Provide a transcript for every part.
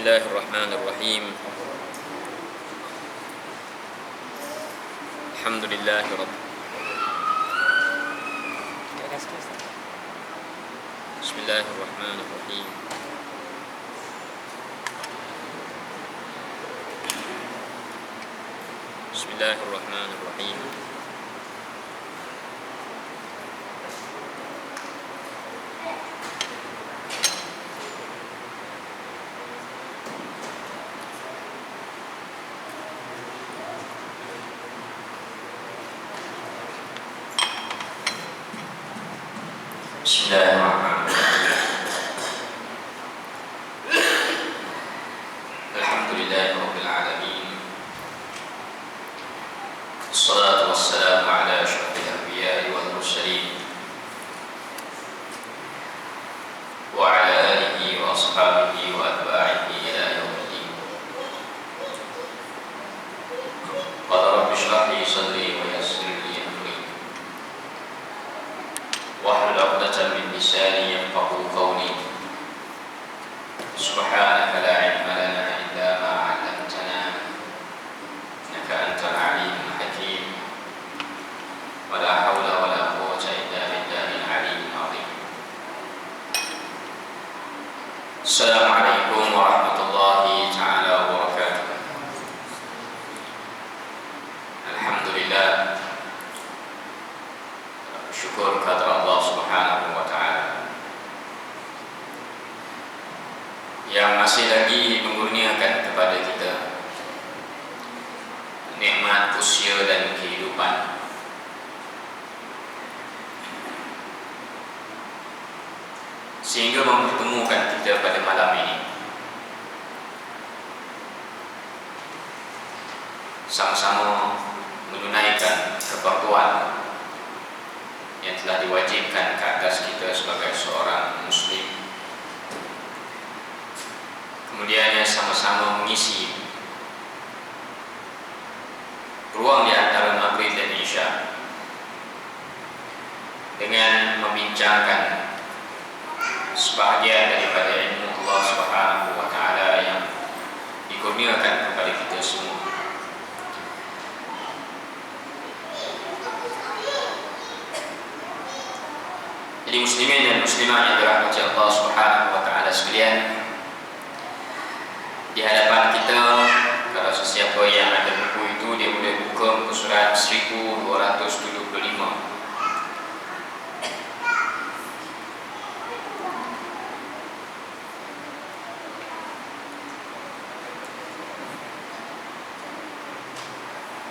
Bismillahirrahmanirrahim. Bismillahirrahmanirrahim. Bismillahirrahmanirrahim. Bismillahirrahmanirrahim. Alhamdulillahirabbil alamin. Wassalatu wassalamu ala asyrafil anbiya'i wal mursalin wa ala alihi wa ashabihi wa atba'ihi ila yaumil din. Qala rabbi shrah li sadri wa yassir li amri wahlul 'uqdatam min lisani yafqahu qawli. Subhanaka la 'ilma lana illa ma 'allamtana innaka antal 'alimul hakim. Wa la haula wa la quwwata illa billahil 'aliyyil 'azim. Assalamualaikum warahmatullahi taala wabarakatuh. Alhamdulillah, syukur kepada Allah Subhanahu wa taala yang masih lagi mengurniakan kepada kita nikmat usia dan kehidupan, sehingga mempertemukan kita pada malam ini sama-sama menunaikan kefarduan yang telah diwajibkan ke atas kita sebagai seorang muslim. Kemudian sama-sama mengisi ruang di antara maghrib dan isya dengan membincangkan sebahagian daripada ilmu Allah Subhanahu wa taala yang dikurniakan kepada kita semua. Jadi muslimin dan muslimah yang dirahmati Allah Subhanahu wa taala sekalian, di hadapan kita, kalau sesiapa yang ada buku itu, dia boleh buka muka surat 1275.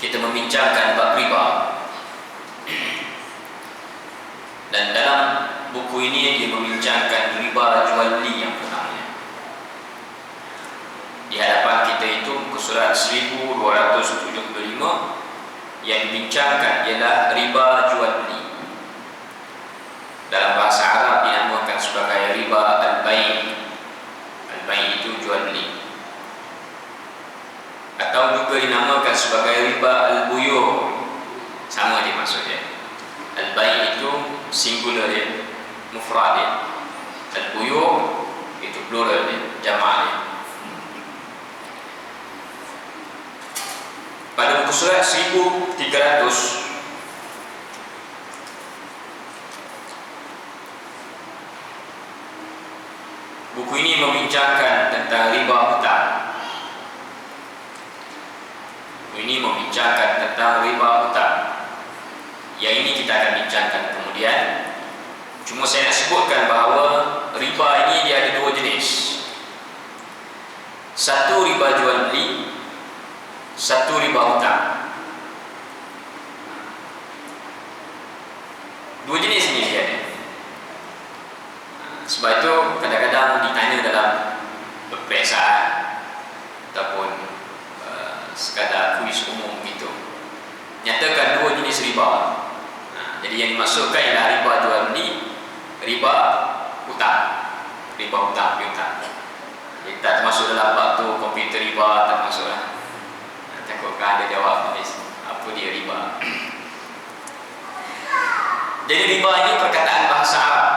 Kita membincangkan bab riba, dan dalam buku ini dia membincangkan riba jual beli yang pertama. Di hadapan kita itu muka surat 1275 yang dibincangkan ialah riba jual beli. Dalam bahasa Arab dinamakan sebagai riba al-bai'. Al-bai' itu jual beli, atau juga dinamakan sebagai riba al-buyu'. Sama dia maksudnya. Al-bai' itu singular dia, mufrad dia. Al-buyu' itu plural dia, jamak dia. Pada buku surat 1300 buku ini membincangkan tentang riba hutang. Buku ini membincangkan tentang riba hutang. Yang ini kita akan bincangkan kemudian. Cuma saya nak sebutkan bahawa riba ini dia ada dua jenis. Satu riba jual beli, satu riba hutang. Dua jenis ini dia ada. Sebab itu kadang-kadang ditanya dalam peperiksaan ataupun sekadar kuis umum begitu, nyatakan dua jenis riba. Jadi yang dimaksudkan ialah riba jual beli, riba hutang. Riba hutang piutang. Jadi tak termasuk dalam bab tu komputer riba, tak masuklah. Takutkan ada jawab tulis apa dia riba. Jadi riba ini perkataan bahasa Arab.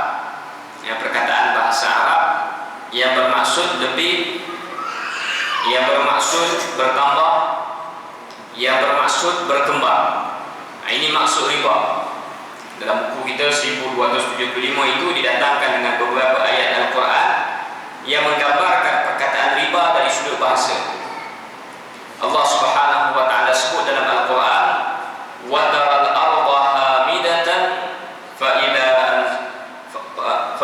Ya, perkataan bahasa Arab yang bermaksud lebih yang bermaksud bertambah, yang bermaksud berkembang. Nah, ini maksud riba. Dalam buku kita 1275 itu didatangkan dengan beberapa ayat Al-Quran yang menggambarkan perkataan riba dari sudut bahasa. Allah Subhanahu wa taala sebut dalam Al-Quran, wa taral arda hamidatan fa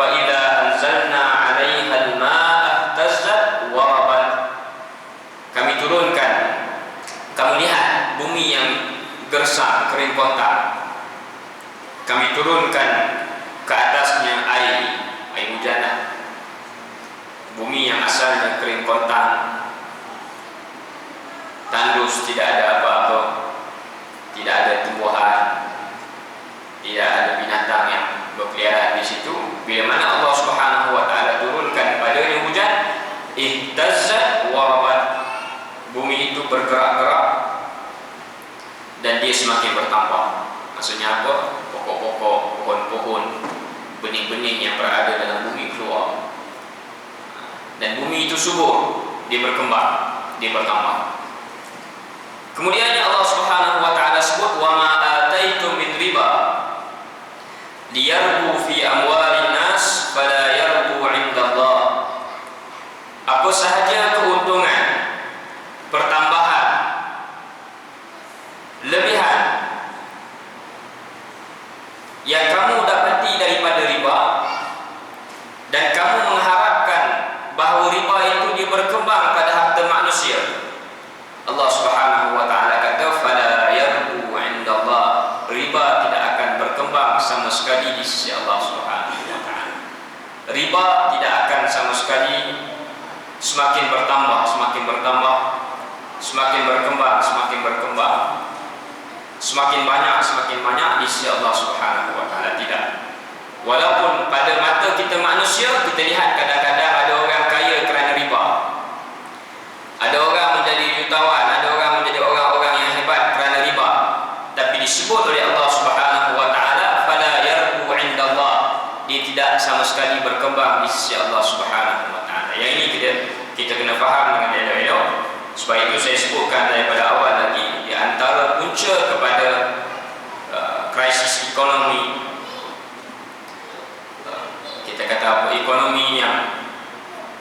idza anzalna 'alaiha al-ma'a ihtazzat wa rabat. Kami turunkan, kamu lihat bumi yang gersang, kering kotak. Kami turunkan ke atasnya air hujan. Bumi yang asalnya kering kontang, tandus, tidak ada apa-apa, tidak ada tumbuhan, tidak ada binatang yang berkeliaran di situ. Bila mana Allah Subhanahu wa taala turunkan padanya hujan, ihtazzat wa rabat, bumi itu bergerak-gerak dan dia semakin bertambah. Maksudnya apa? Pokok-pokok, pohon-pohon, benih-benih yang berada dalam bumi keluar. Dan bumi itu subur, dia berkembang, dia bertambah. Kemudian Allah Subhanahu wa taala sebut, wa ma ataitum min riba liyarbu fi amwalin nas fala yarbu 'indallah. Apa sahaja keuntungan, pertambahan, lebihan yang kamu dapati daripada riba dan kamu mengharapkan bahawa riba itu dia berkembang pada harta manusia, Allah Subhanahu wa taala kata fala yarbu 'indallah, riba tidak akan berkembang sama sekali di sisi Allah Subhanahu wa taala. Riba tidak akan sama sekali semakin bertambah, semakin bertambah, semakin berkembang, semakin berkembang, semakin banyak di sisi Allah Subhanahu wa taala, tidak. Walaupun pada mata kita manusia, kita lihat kadang-kadang ada orang kaya kerana riba, ada orang menjadi jutawan, ada orang menjadi orang-orang yang hebat kerana riba, tapi disebut oleh Allah Subhanahu wa taala fala yarbu 'indallah, dia tidak sama sekali berkembang di sisi Allah Subhanahu wa taala. Yang ini kita kena faham dengan elok-elok. Sebab itu saya sebutkan daripada awal lagi, di antara punca kepada krisis ekonomi, kita kata apa, ekonomi yang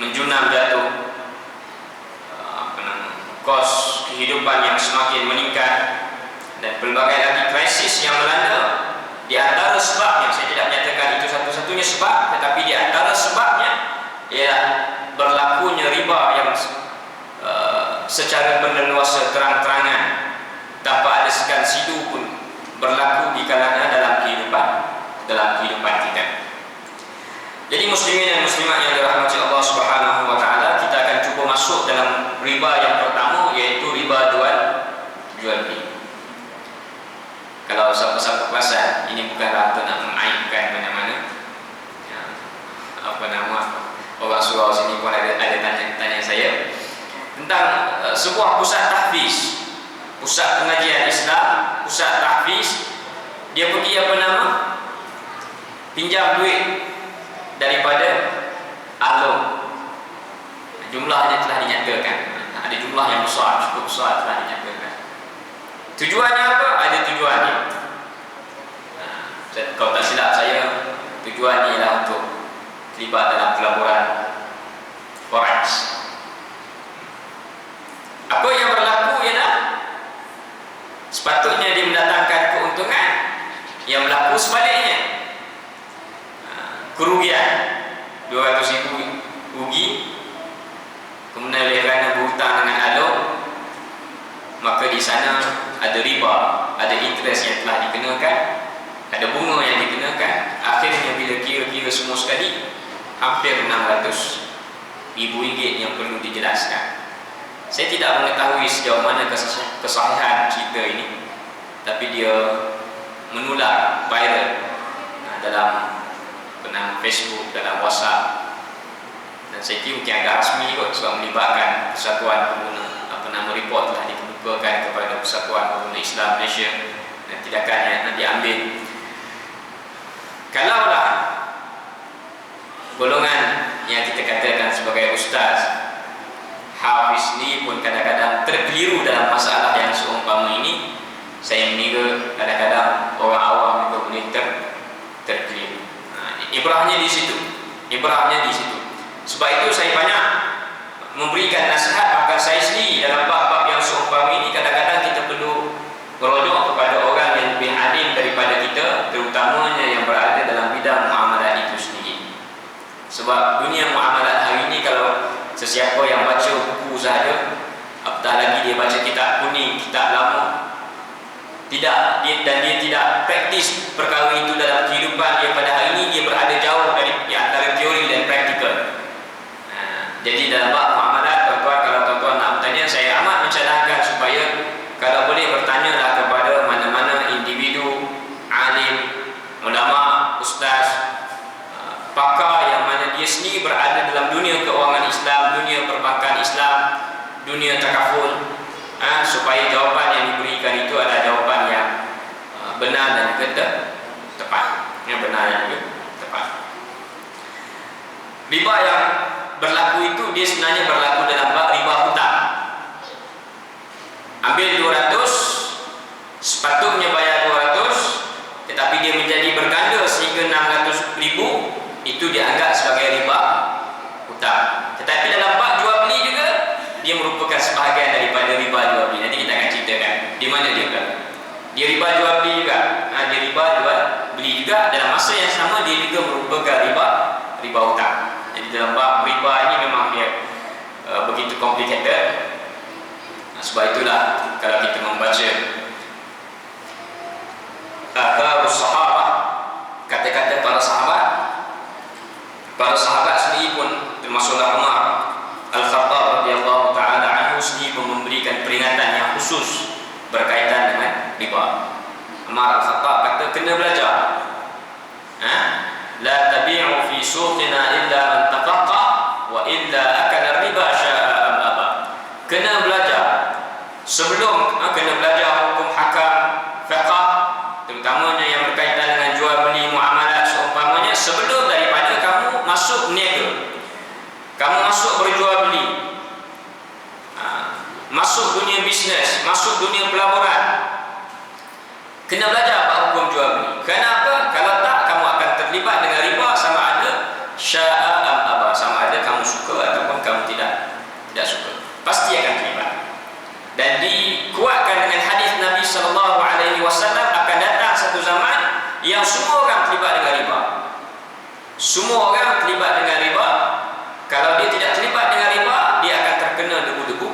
menjunam jatuh, kos kehidupan yang semakin meningkat, dan pelbagai lagi krisis yang melanda. Di antara sebabnya, saya tidak menyatakan itu satu-satunya sebab, tetapi di antara sebabnya ialah berlakunya riba yang secara berleluasa, terang-terangan, tanpa ada segan sidu pun berlaku di kalangan dalam kehidupan kita. Jadi muslimin dan muslimat yang dirahmati Allah Subhanahu wa taala, kita akan cuba masuk dalam riba yang pertama, iaitu riba jual beli. Kalau siapa-siapa perasan, ini bukanlah untuk nak mengaibkan mana-mana. Ya, apa nama orang surau sini pun ada tanya saya tentang sebuah pusat tahfiz, pusat pengajian Islam, pusat tahfiz. Dia pergi apa nama? Pinjam duit daripada alum. Jumlahnya telah dinyatakan. Ada jumlah yang besar, cukup besar telah dinyatakan. Tujuannya apa? Ada tujuannya. Kalau tak silap saya, tujuannya ialah untuk terlibat dalam pelaburan forex. Apa yang berlaku ialah sepatutnya dia mendatangkan keuntungan, yang berlaku sebaliknya. Kerugian 200,000 rugi, kemudian oleh kerana berhutang dengan alum, maka di sana ada riba, ada interest yang telah dikenakan, ada bunga yang dikenakan. Akhirnya bila kira-kira semua sekali, hampir 600,000 ringgit yang perlu dijelaskan. Saya tidak mengetahui sejauh mana kesahihan cerita ini, tapi dia menular viral dalam Facebook, dalam WhatsApp, dan saya kira mungkin agak rasmi kot sebab melibatkan Persatuan Pengguna. Report telah dikemukakan kepada Persatuan Pengguna Islam Malaysia, dan tindakannya nak diambil. Kalaulah golongan yang kita katakan sebagai ustaz Hafiz ni pun kadang-kadang terkeliru dalam masalah yang seumpama ini. Saya mengira kadang-kadang orang awam juga boleh terkeliru. Ibrahnya di situ. Ibrahnya di situ. Sebab itu saya banyak memberikan nasihat, bahkan saya sendiri dalam bab-bab yang seumpama ini kadang-kadang kita perlu merujuk kepada orang yang lebih alim daripada kita, terutamanya yang berada dalam bidang muamalat itu sendiri. Sebab dunia muamalat hari ini, kalau sesiapa yang baca buku sahaja, apatah lagi dia baca kitab kuning, kitab lama, dia tidak praktis perkara itu dalam kehidupan dia pada hari ini, dia berada jauh dari antara teori dan praktikal. Jadi dalam bab muamalat, tuan-tuan, kalau tuan-tuan nak bertanya, saya amat mencadangkan supaya kalau boleh bertanyalah kepada mana-mana individu, alim, ulama, ustaz, pakar yang mana dia sendiri berada dalam dunia keuangan Islam, dunia perbankan Islam, dunia takaful, supaya jawapan yang diberikan itu adalah jawapan yang benar dan juga tepat. Yang benar dan juga tepat. Riba yang berlaku itu dia sebenarnya berlaku dalam bab riba hutang. Ambil 200, sepatutnya bayar 200, tetapi dia menjadi berganda sehingga 600,000, itu dianggap sebagai riba hutang. Tetapi dalam bab jual beli juga dia merupakan sebahagian daripada riba jual beli. Nanti kita akan ceritakan di mana dia berlaku. Dia riba jual beli juga. Dia riba jual beli juga, dalam masa yang sama dia juga merupakan riba hutang. Jadi dalam bab riba ini memang dia begitu complicated. Sebab itulah kalau kita membaca Atharus Sahabah, kata-kata para sahabat sendiri pun, termasuklah Umar Al-Khattab radhiyallahu taala anhu sendiri pun memberikan peringatan yang khusus berkaitan dengan riba. Umar Al-Khattab kata kena belajar. La tabi'u fi suqina illa man tafaqqa wa illa akala riba sya'a am aba. Kena belajar sebelum kena belajar hukum hakam fiqh, terutamanya yang berkaitan dengan jual beli muamalat seumpamanya, sebelum daripada kamu masuk niaga, kamu masuk berjual beli, masuk dunia bisnes, masuk dunia pelaburan, kena belajar apa hukum jual beli. Kenapa? Kalau tak, kamu akan terlibat dengan riba, sama ada sya'a am aba, sama ada kamu suka ataupun kamu tidak suka, pasti akan terlibat. Dan dikuatkan dengan hadis Nabi SAW, akan datang satu zaman yang semua orang terlibat dengan riba. Semua orang terlibat dengan riba. Kalau dia tidak terlibat dengan riba, dia akan terkena debu-debu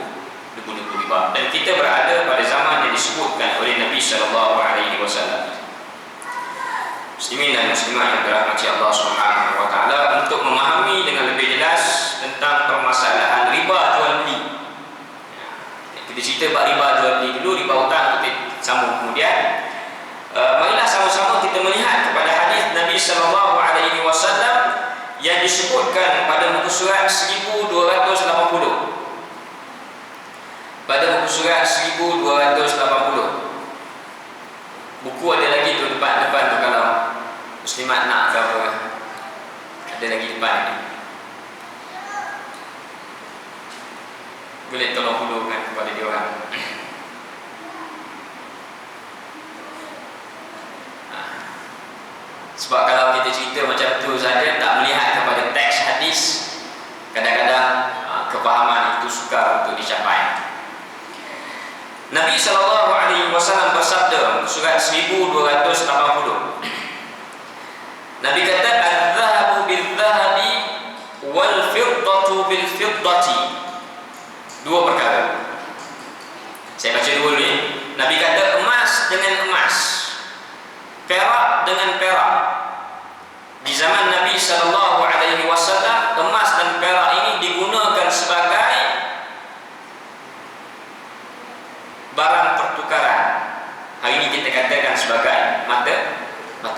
riba. Dan kita berada pada zaman yang disebutkan oleh Nabi SAW. Muslimin dan muslimat yang dirahmati Allah Subhanahu wa taala, untuk memahami dengan lebih jelas tentang permasalahan riba jual beli. Kita cerita bab riba jual beli dulu, riba hutang kita sambung kemudian. Marilah sama-sama kita melihat kepada hadis Nabi SAW yang disebutkan pada muka surat 1280. Pada muka surat 1280. Buku ada lagi tu depan tu, kalau muslimat nak ke apa, ada lagi depan ni. Boleh tolong hulurkan kepada dia orang. Sebab kalau kita cerita macam tu saja, tak melihat kepada teks hadis, kadang-kadang kefahaman itu sukar untuk dicapai. Nabi SAW bersabda, surat 1280. Nabi kata, "Al-dhahabu bil-dhahabi wal-fiddatu bil-fiddati." Dua perkara. Saya baca dulu ni. Nabi kata emas dengan emas, perak dengan perak. Di zaman Nabi SAW, emas dan perak ini digunakan sebagai barang pertukaran. Hari ini kita katakan sebagai mata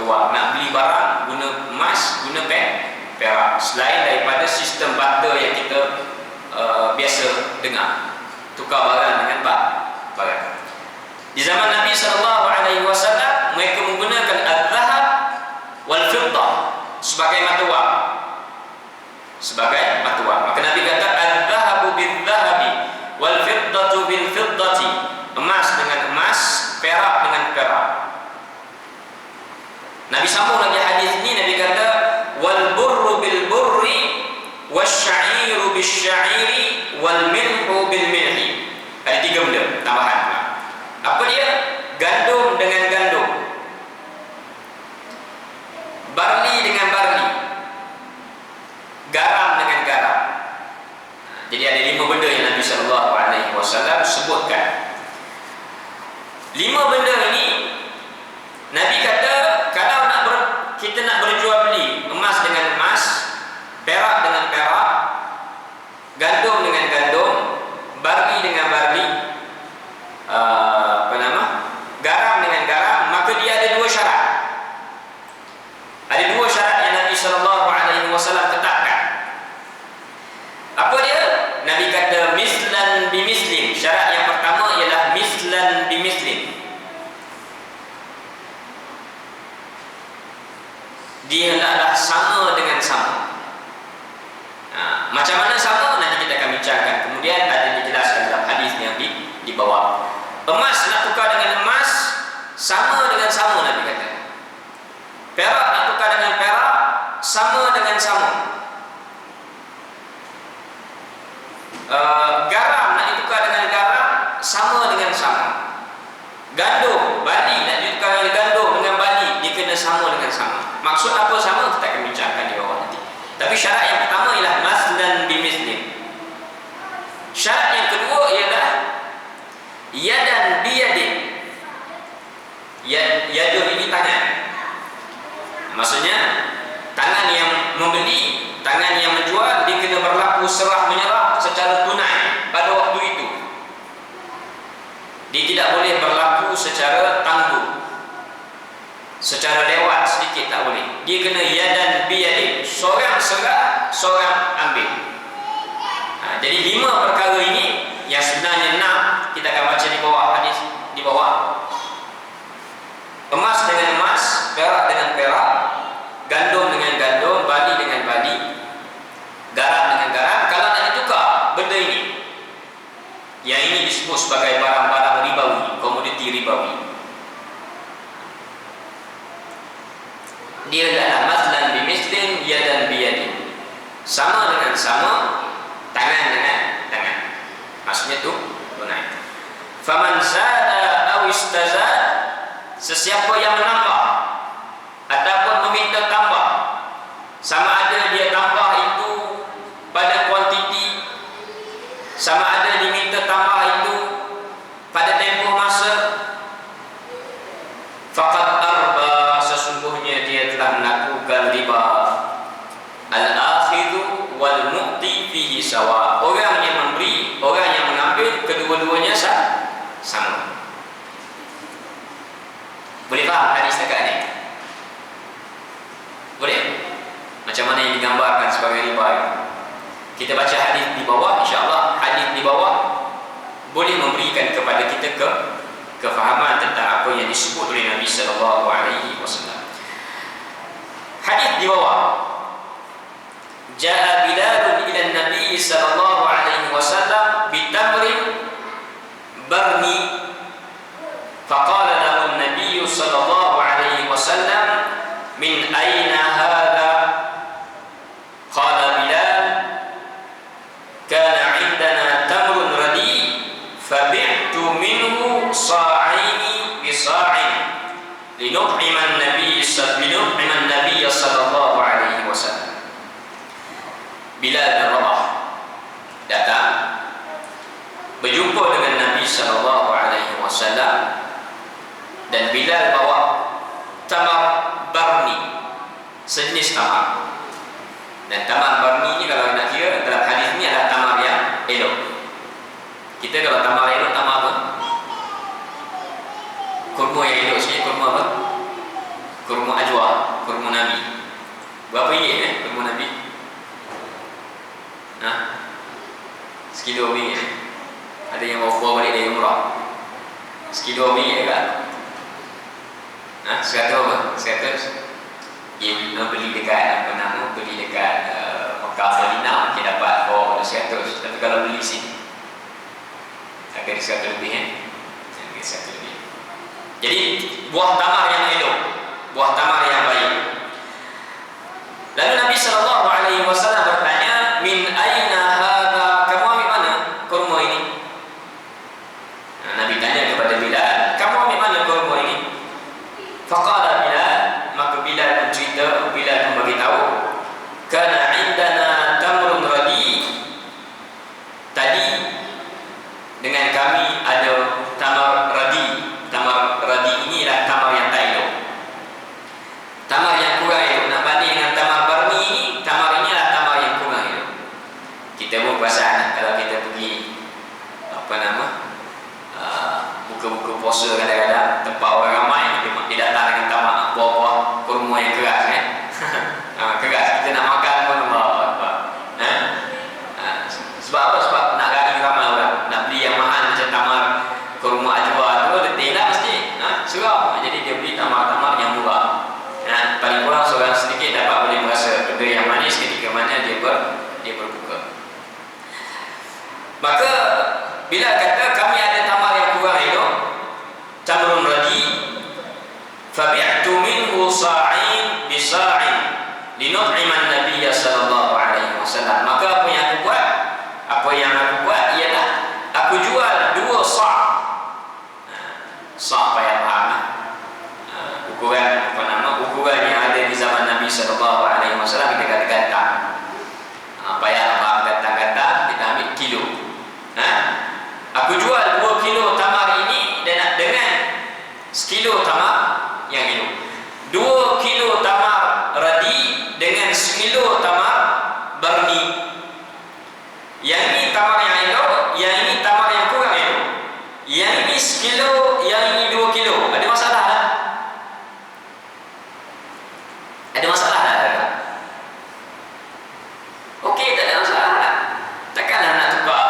wang. Nak beli barang guna emas, guna perak, selain daripada sistem barter yang kita biasa dengar, tukar barang dengan barang. Di zaman Nabi SAW, mereka menggunakan al-dhahab wal-fiddah sebagai mata wang. Maka Nabi kata al-dhahabu bil-dhahabi bisya'iri wal milhu bil milhi. Ada 3 benda tambahan. Apa dia? Gandum dengan gandum, barli dengan barli, garam dengan garam. Jadi ada 5 benda yang Nabi SAW sebutkan. 5 benda ini Nabi kata kalau kita nak berjual beli emas dengan emas, perak dengan perak, gandum dengan gandum, barli dengan barli, garam dengan garam, maka dia ada 2 syarat. Ada 2 syarat yang Nabi SAW tetapkan. Apa dia? Nabi kata mislan bimislin. Syarat yang pertama ialah mislan bimislin. Dia hendaklah sama dengan sama. Macam mana sama? Nanti kita akan bincangkan. Kemudian ada dijelaskan dalam hadis yang di bawah. Emas nak tukar dengan emas, sama dengan sama, Nabi kata. Perak nak tukar dengan perak, sama dengan sama. Garam nak ditukar dengan garam, sama dengan sama. Gandum, bali nak ditukar dengan gandum dengan bali, dia kena sama dengan sama. Maksud apa sama? Kita akan bincangkan di bawah nanti. Tapi syarat yang pertama ialah maslan bimislim. Syarat yang kedua ialah yadan biyadin. Yadun ini tangan. Maksudnya tangan yang membeli, tangan yang menjual, dia kena berlaku serah menyerah secara tunai pada waktu itu. Dia tidak boleh berlaku secara tangguh, secara lewat sedikit, tak boleh. Dia kena yadan biyadin, seorang serah, seorang ambil. Jadi 5 perkara ini yang sebenarnya 6 kita akan baca di bawah hadis di bawah. Emas dengan emas, perak dengan perak, gandum dengan gandum, bali dengan bali, garam dengan garam. Kalau nak ditukar benda ini, yang ini disebut sebagai barang-barang ribawi, komoditi ribawi. Dia adalah maslan bimislin, yadan biyadin. Sama dengan sama, tangan dengan tangan. Maksudnya tu tunai. Faman zada aw istazad, sesiapa yang menambah ataupun meminta tambah, sama ada dia tambah itu pada kuantiti, sama ada diminta tambah itu pada tempoh masa, faqad arba, sesungguhnya dia telah melakukan riba. Al-akhidhu wal mu'ti fihi sawa. Orang yang memberi, orang yang mengambil, kedua-duanya sama. Boleh faham hadis dekat ni? Boleh? Macam mana yang digambarkan sebagai riba? Kita baca hadis di bawah, insya-Allah hadis di bawah boleh memberikan kepada kita kefahaman tentang apa yang disebut oleh Nabi sallallahu alaihi wasallam. Hadis di bawah. Ja'a Bilal ila Nabi sallallahu alaihi wasallam bitamrin barni, faqala lahu an-nabiy sallallahu alaihi wasallam min aina hadha? Qala Bilal, kana 'indana tamrun radi fabi'tu minhu sa'aini bi sa'in linut'ima an-nabiy sallallahu alaihi wasallam. Bilal bin Rabah datang berjumpa dengan Nabi sallallahu alaihi wasallam, dan Bilal bawa tamar barni, sejenis tamar. Dan tamar barni ni kalau nak kira dalam hadis ni adalah tamar yang elok. Kita kalau tamar elok, tamar apa? Kurma yang elok sini, kurma apa? Kurma ajwa, kurma Nabi. Berapa ringgit kurma Nabi? Sekilo ringgit. Ada yang bawa balik dari umrah. Sekilo ringgit kan? 100 apa? 100. Beli dekat beli dekat Mekah Madinah mungkin dapat bawa 100. Tapi kalau beli sini akan 100 lebih akan 100 lebih. Jadi buah tamar yang elok, buah tamar yang baik. Lalu Nabi sallallahu alaihi wasallam bertanya, min aina Faqala Bilal, maka Bilal pun cerita, Bilal pun beritahu, kana indana tamrun radi, tadi dengan kami ada tamar radi. Tamar radi ini adalah tamar yang tak elok, tamar yang kurang elok. Nak banding dengan tamar barni ini, tamar ini adalah tamar yang kurang elok. Kita pun perasan kalau kita pergi buka-buka puasa, kadang-kadang tempat orang ramai, dia datang dengan tamar buah-buah kurma yang keras kan. Keras, kita nak makan pun sebab apa? Sebab nak gani ramai orang, nak beli yang mahal macam tamar kurma ajwa tu, letih lah mesti serap. Jadi dia beli tamar-tamar yang murah, paling kurang seorang sedikit dapat boleh merasa benda yang manis ketika mana dia berbuka. Maka bila kata kami ada tamar yang kurang elok, tamrun radi, fabi'tu minhu sa'in bisa'in linut'ima an-nabiy sallallahu alaihi wasallam. Maka apa yang aku buat ialah aku jual 2 sa'. Sa' payah faham ukuran yang ada di zaman Nabi sallallahu alaihi wasallam. Kita kata gantang, payah faham gantang-gantang, kita ambil kilo. Aku jual 2 kilo tamar ini dengan sekilo tamar yang elok. 2 kilo tamar radi dengan sekilo tamar barni. Yang ini tamar yang elok, yang ini tamar yang kurang elok. Yang ini sekilo, yang ini 2 kilo. Ada masalah tak? Ada masalah tak? Okey, tak ada masalah tak? Takkanlah nak tukar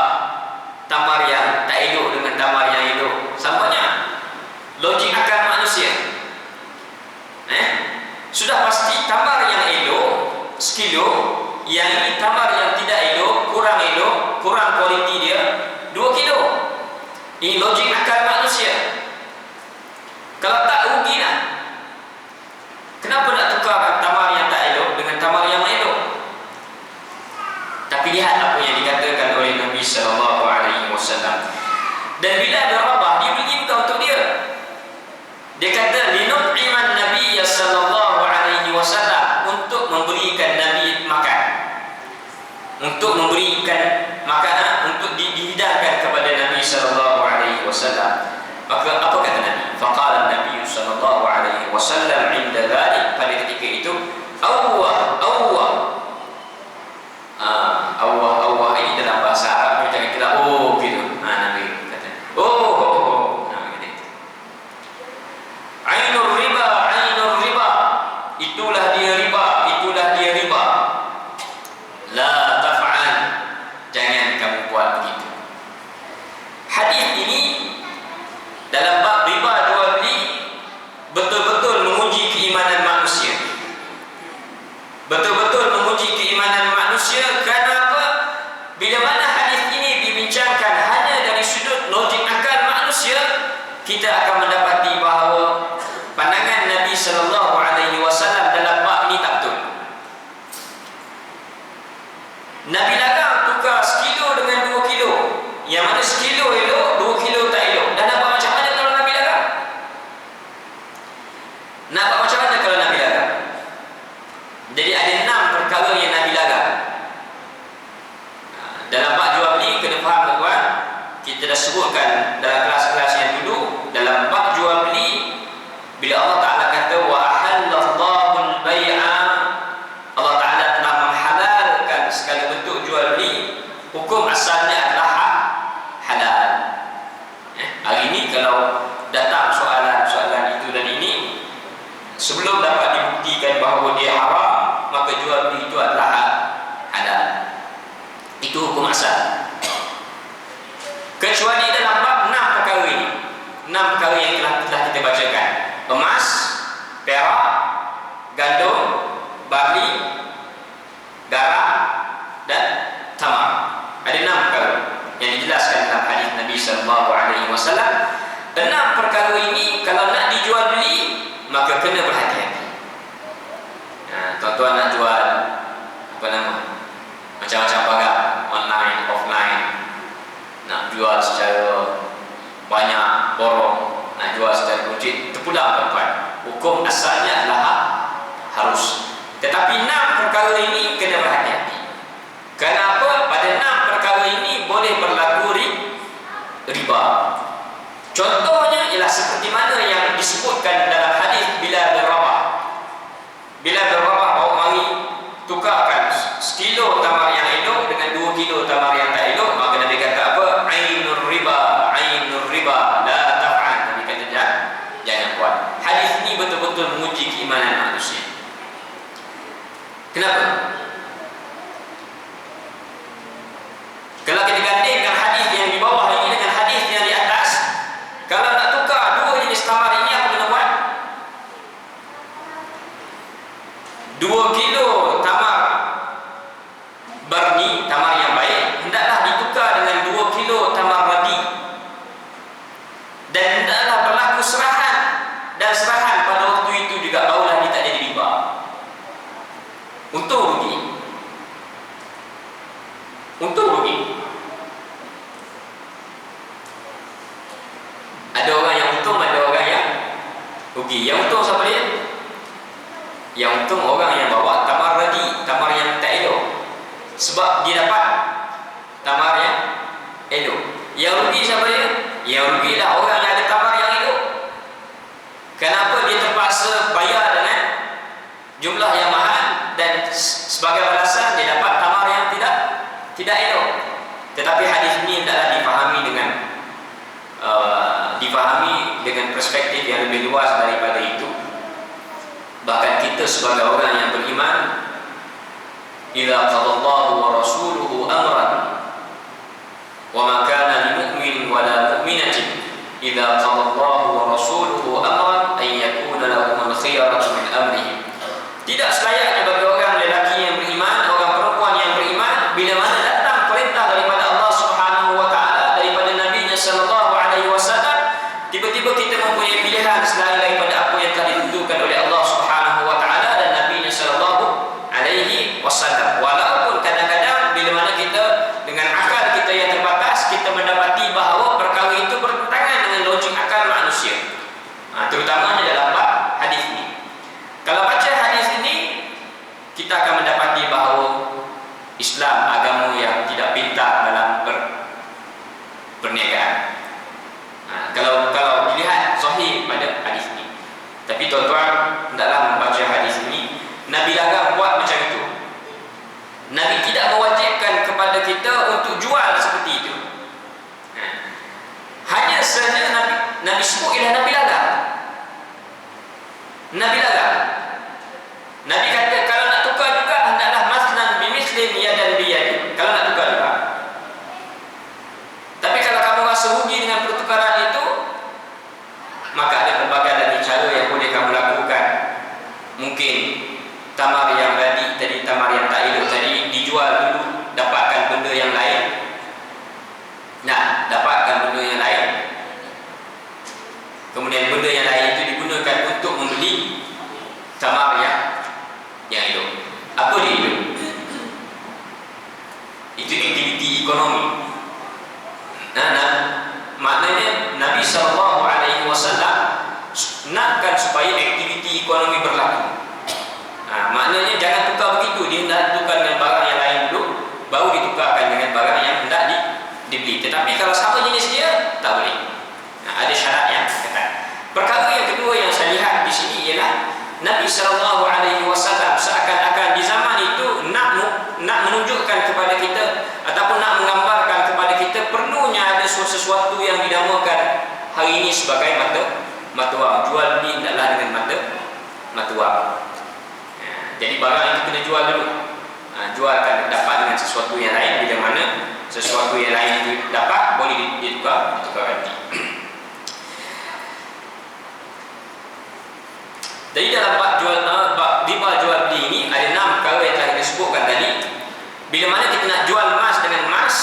tamar yang tak elok dengan tamar yang elok. Sampainya logik akal manusia. Sudah pasti tamar yang elok sekilo, yang ini tamar yang tidak elok, kurang kualiti dia 2 kilo. Ini logik akal manusia. Kalau tak, rugilah. Kenapa nak tukarkan tamar yang tak elok dengan tamar yang elok? Tapi lihat apa yang dikatakan oleh Nabi sallallahu alaihi wasallam. Dan bila berubah, dia beli bukan untuk dia. Dia kata linut'iman Nabi sallallahu alaihi wasallam, untuk memberikan Nabi makan. Untuk memberikan makanan, untuk dihidangkan kepada Nabi sallallahu alaihi wasallam. Maka apa kata Nabi? Faqala Nabi sallallahu alaihi wasallam inda dhalik, pada ketika itu, Allah ini dalam bahasa Arab kita kata gitu. Nabi kata gitu. Ainur riba, itulah dia riba. La taf'al, jangan kamu buat begitu. Hadis ini dalam bab riba jual beli betul-betul menguji keimanan manusia. Kerana apa? Bila mana hadis ini dibincangkan hanya dari sudut logik akal manusia, kita akan mendapati bahawa pandangan Nabi sallallahu alaihi wasallam dalam bab ini tak betul. Nabi larang tukar sekilo dengan 2 kilo. Yang mana sekilo elok, 2 kilo tak elok. Dan nak buat macam mana kalau Nabi larang? Jadi ada 6 perkara yang Nabi larang. Dalam bab jual beli, kena faham tuan-tuan, kita dah sebutkan dalam kelas-kelas yang dulu, dalam bab jual beli, bila Allah Ta'ala kata wa ahallallahu al-bai'a, Allah Ta'ala telah menghalalkan segala bentuk jual beli, hukum asalnya adalah halal. Hari ini kalau datang soalan-soalan itu dan ini, sebelum dapat dibuktikan bahawa dia haram, maka jual beli itu adalah halal. Itu hukum asal. Kecuali dalam bab 6 perkara ini, 6 perkara yang telah kita bacakan: emas, perak, gandum, barley, garam dan tamar. Ada 6 perkara yang dijelaskan dalam hadis Nabi sallallahu alaihi wasallam. 6 perkara ini kalau nak dijual beli, maka kena berhati-hati. Tuan-tuan nak jual macam-macam barang, online, offline, nak jual secara banyak borong, nak jual secara kunci, terpulang tuan-tuan. Hukum asalnya adalah harus. Tetapi 6 perkara ini kena berhati-hati. Kenapa? Pada 6 perkara ini boleh berlaku riba. Contohnya ialah seperti mana yang disebutkan dalam hadis Bilal bin Rabah. Bilal bin Rabah bawa mari tukarkan sekilo tamar yang elok dengan 2 kilo tamar yang tak elok. Maka Nabi kata apa? Ainur riba la taf'al. Nabi kata jangan buat. Hadis ini betul-betul menguji keimanan manusia. Kenapa? Kalau kita bandingkan hadis yang di bawah ini dengan hadis yang di atas, kalau nak tukar 2 jenis tamar ini, apa kena buat? 2 kilo tamar barni, tamar yang baik, hendaklah ditukar dengan 2 kilo tamar radi. Dan hendaklah berlaku serahan. Dan serahan pada waktu itu juga barulah dia tak jadi riba. Untung rugi. Ada orang yang untung, ada orang yang rugi. Yang untung siapa dia? Yang untung orang yang bawa tamar radi, tamar yang tak elok. Sebab dia dapat tamar yang elok. Yang rugi siapa dia? Yang rugilah orang yang ada tamar yang elok. Kenapa dia terpaksa bayar dengan jumlah yang mahal dan sebagai alasan dia dapat tamar yang tidak elok. Tetapi hadis ini hendaklah difahami dengan perspektif yang lebih luas daripada itu. Bahkan kita sebagai orang yang beriman, idza qadallahu wa rasuluhu amran wa ma kana lil mu'min wa la mu'minatin idza qadallahu wa rasuluhu amran ay yakuna lahum al-khiyaratu min amrihim. Tidak selayaknya bagi orang lelaki yang beriman, orang perempuan yang beriman, bila mana datang perintah daripada Allah Subhanahu wa taala, daripada Nabi-Nya sallallahu alaihi wasallam, tiba-tiba kita mempunyai pilihan selain daripada apa yang telah ditentukan oleh Allah Subhanahu wa taala dan Nabi-Nya sallallahu alaihi wasallam. Walaupun kadang-kadang bila mana kita dengan akal kita yang terbatas, kita mendapati bahawa perkara itu bertentangan dengan logik akal manusia. Terutamanya dalam bab hadis ini. Kalau baca hadis ini, kita akan mendapati bahawa Islam agama yang tidak pintar dalam perniagaan. Kalau dilihat zahir pada hadis ini. Tapi tuan-tuan, hendaklah membaca hadis ini. Nabi larang buat macam itu. Nabi tidak mewajibkan kepada kita untuk jual seperti itu. Hanya sahaja Nabi sebut ialah Nabi larang. Nabi kata kalau nak tukar juga hendaklah masnan bimislin yadan biyadin. Kalau nak tukar juga. Tapi kalau kamu rasa rugi dengan pertukaran itu, maka ada pelbagai lagi cara yang boleh kamu lakukan. Mungkin tamar yang tadi tamar yang tak elok tadi dijual dulu, dapatkan benda yang lain. Dapatkan benda yang lain. Kemudian benda yang lain itu digunakan untuk membeli tamar yang elok. Apa dia elok? Itu aktiviti ekonomi. Maknanya Nabi SAW nakkan supaya aktiviti ekonomi berlaku. Maknanya jangan tukar begitu. Dia hendak tukar dengan barang yang lain dulu, baru ditukarkan dengan barang yang hendak dibeli. Tetapi kalau sama jenis dia, tak boleh. Ada syarat yang ketat. Perkara yang kedua yang saya lihat di sini ialah Nabi SAW seakan-akan di zaman itu nak menunjukkan kepada kita ataupun nak menggambarkan kepada kita perlunya ada sesuatu yang dinamakan hari ini sebagai mata wang. Jual beli hendaklah dengan mata wang. Jadi barang itu kena jual dulu. Jualkan dapat dengan sesuatu yang lain. Bila mana sesuatu yang lain itu dapat, boleh ditukar nanti. Jadi dalam bab riba jual beli ini ada 6 perkara yang telah disebutkan tadi. Bila mana kita nak jual emas dengan emas,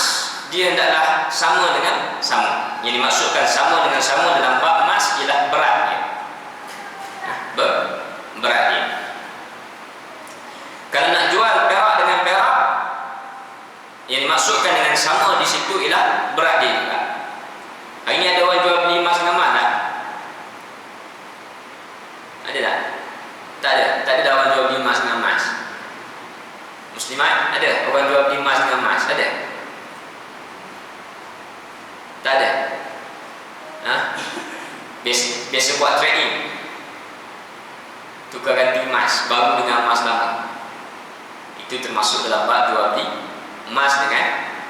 dia hendaklah sama dengan sama. Yang dimaksudkan sama dengan sama dalam bab emas ialah berat dia. Berat dia. Kalau nak jual perak dengan perak, yang dimaksudkan dengan sama di situ ialah berat dia juga. Hari ini ada orang jual beli emas dengan emas tak? Ada tak? Tak ada orang jual beli emas dengan emas. Muslimat ada orang jual beli emas dengan emas, ada? Tak ada. Biasa buat trading, tukar ganti emas baru dengan emas lama. Itu termasuk dalam bab jual beli emas dengan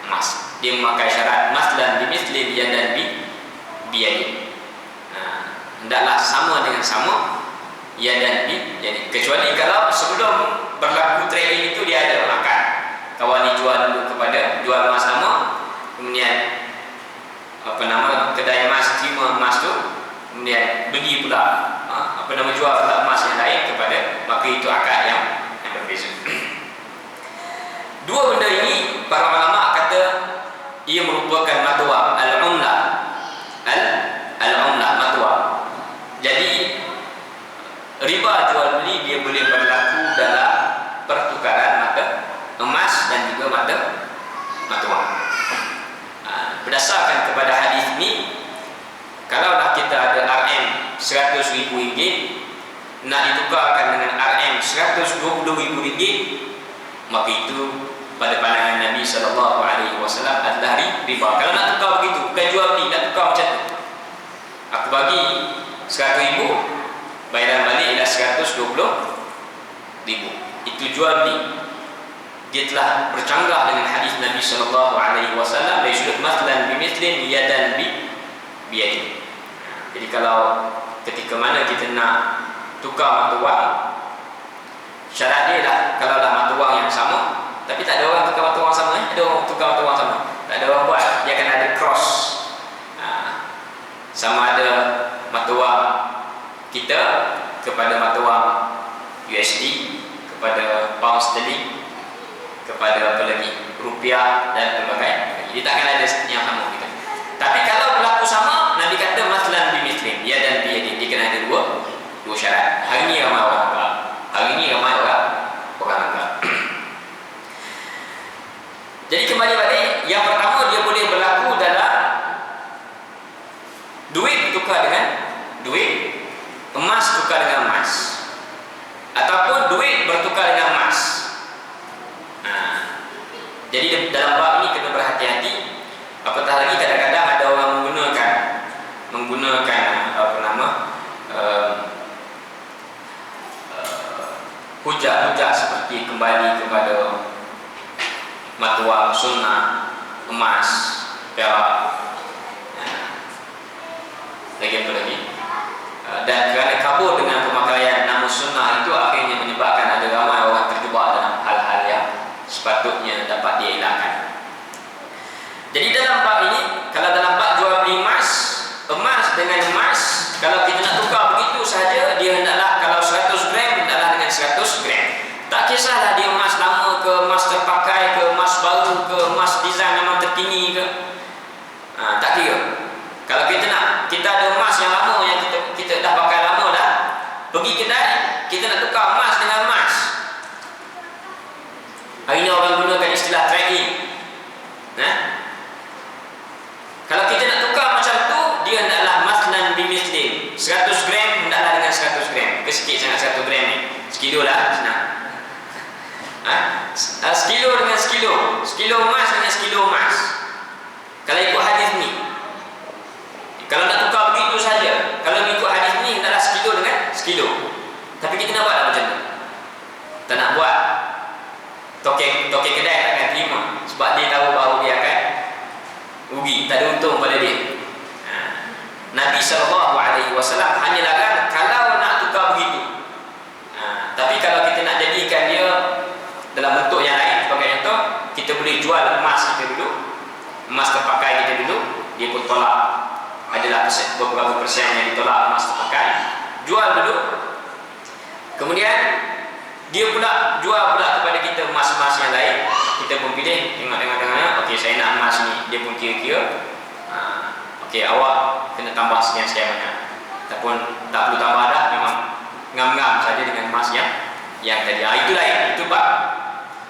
emas. Dia memakai syarat maslan bimithlin yadan biyadin. Hendaklah sama dengan sama, yadan biyadin. Kecuali kalau sebelum berlaku trading itu dia ada akad. Kawan ni jual dulu kepada jual emas lama, kemudian kedai emas terima emas tu, kemudian beli pula jual pula emas yang lain kepada, maka itu akad yang berbeza. Dua benda ini para ulama kata ia merupakan matwa al-umlah, al-umlah matwa. Jadi riba jual beli dia boleh berlaku dalam pertukaran mata emas dan juga mata wang. Berdasarkan kepada hadis ini, kalaulah kita ada RM 100.000 ringgit nak ditukarkan dengan RM 120.000 ringgit, maka itu pada pandangan Nabi SAW adalah riba. Kalau nak tukar begitu, bukan jual beli, nak tukar macam tu. Aku bagi 100.000, bayaran balik ialah 120.000. Itu jual beli. Dia telah bercanggah dengan hadis Nabi SAW, laysut mathlan bimithlin yadan biyadin. Jadi kalau ketika mana kita nak tukar mata wang, syarat dia lah kalau lah mata wang yang sama, tapi tak ada orang tukar mata wang sama, ada orang tukar mata wang sama, tak ada orang buat, dia akan ada cross. Sama ada mata wang kita kepada mata wang USD, kepada pound sterling, kepada apa lagi, rupiah dan pelbagai. Jadi takkan ada yang sama kita. Tapi kalau berlaku sama, Nabi kata mathlan bimithlin yadan biyadin, dia kena ada dua syarat. Hari ni ramai orang anggap, hari ni ramai orang anggap. Jadi kembali balik, yang pertama dia boleh berlaku dalam duit tukar dengan duit, emas tukar dengan emas, ataupun duit bertukar dengan emas. Jadi dalam bab ini kena berhati-hati. Apatah lagi kadang-kadang ada orang menggunakan hujah-hujah seperti kembali kepada mata wang sunnah, emas, perak, lagi apa lagi, dan kerana kabur dengan pemakaian nama sunnah itu, akhirnya menyebabkan ada ramai orang terjebak dalam hal-hal yang sepatutnya dapat dielakkan. Jadi dalam bab ini, kalau dalam bab jual beli emas dengan emas, kalau kita nak tukar begitu saja, dia hendaklah kalau 100 gram, hendaklah dengan 100 gram. Tak kisahlah dia emas lama ke, emas terpakai ke, emas baru ke, emas design memang terkini ke, tak kira. Kalau kita ada emas yang lama, yang kita dah pakai lama dah, pergi kedai, kita nak tukar emas dengan emas. Hari ini orang gunakan istilah trading. Kalau kita nak tukar macam tu, dia hendaklah mathlan bimithlin. 100 gram hendaklah dengan 100 gram. Kesikit sangat 1 gram ni. Sekilo lah senang. Sekilo dengan sekilo. Sekilo emas dengan sekilo emas. Kalau ikut hadis ni. Kalau nak tukar begitu saja, kalau ikut hadis ni hendaklah sekilo dengan sekilo. Tapi kita nak buat macam tu. Tak nak buat. Tokek kedai takkan terima, sebab dia tahu bahawa dia akan rugi, tak ada untung pada dia. Nabi SAW hanya larang kalau nak tukar begitu. Tapi kalau kita nak jadikan dia dalam bentuk yang lain, sebagai contoh, kita boleh jual emas kita dulu, emas terpakai kita dulu, dia pun tolak. Adalah beberapa persen yang ditolak emas terpakai, jual dulu, kemudian dia pula jual pula kepada kita emas-emas yang lain. Kita pun pilih, tengok-tengok, okey saya nak emas ni, dia pun kira-kira, okey awak kena tambah sekian-sekian banyak, ataupun tak perlu tambah dah, memang ngam-ngam saja dengan emas yang tadi. Itu lain,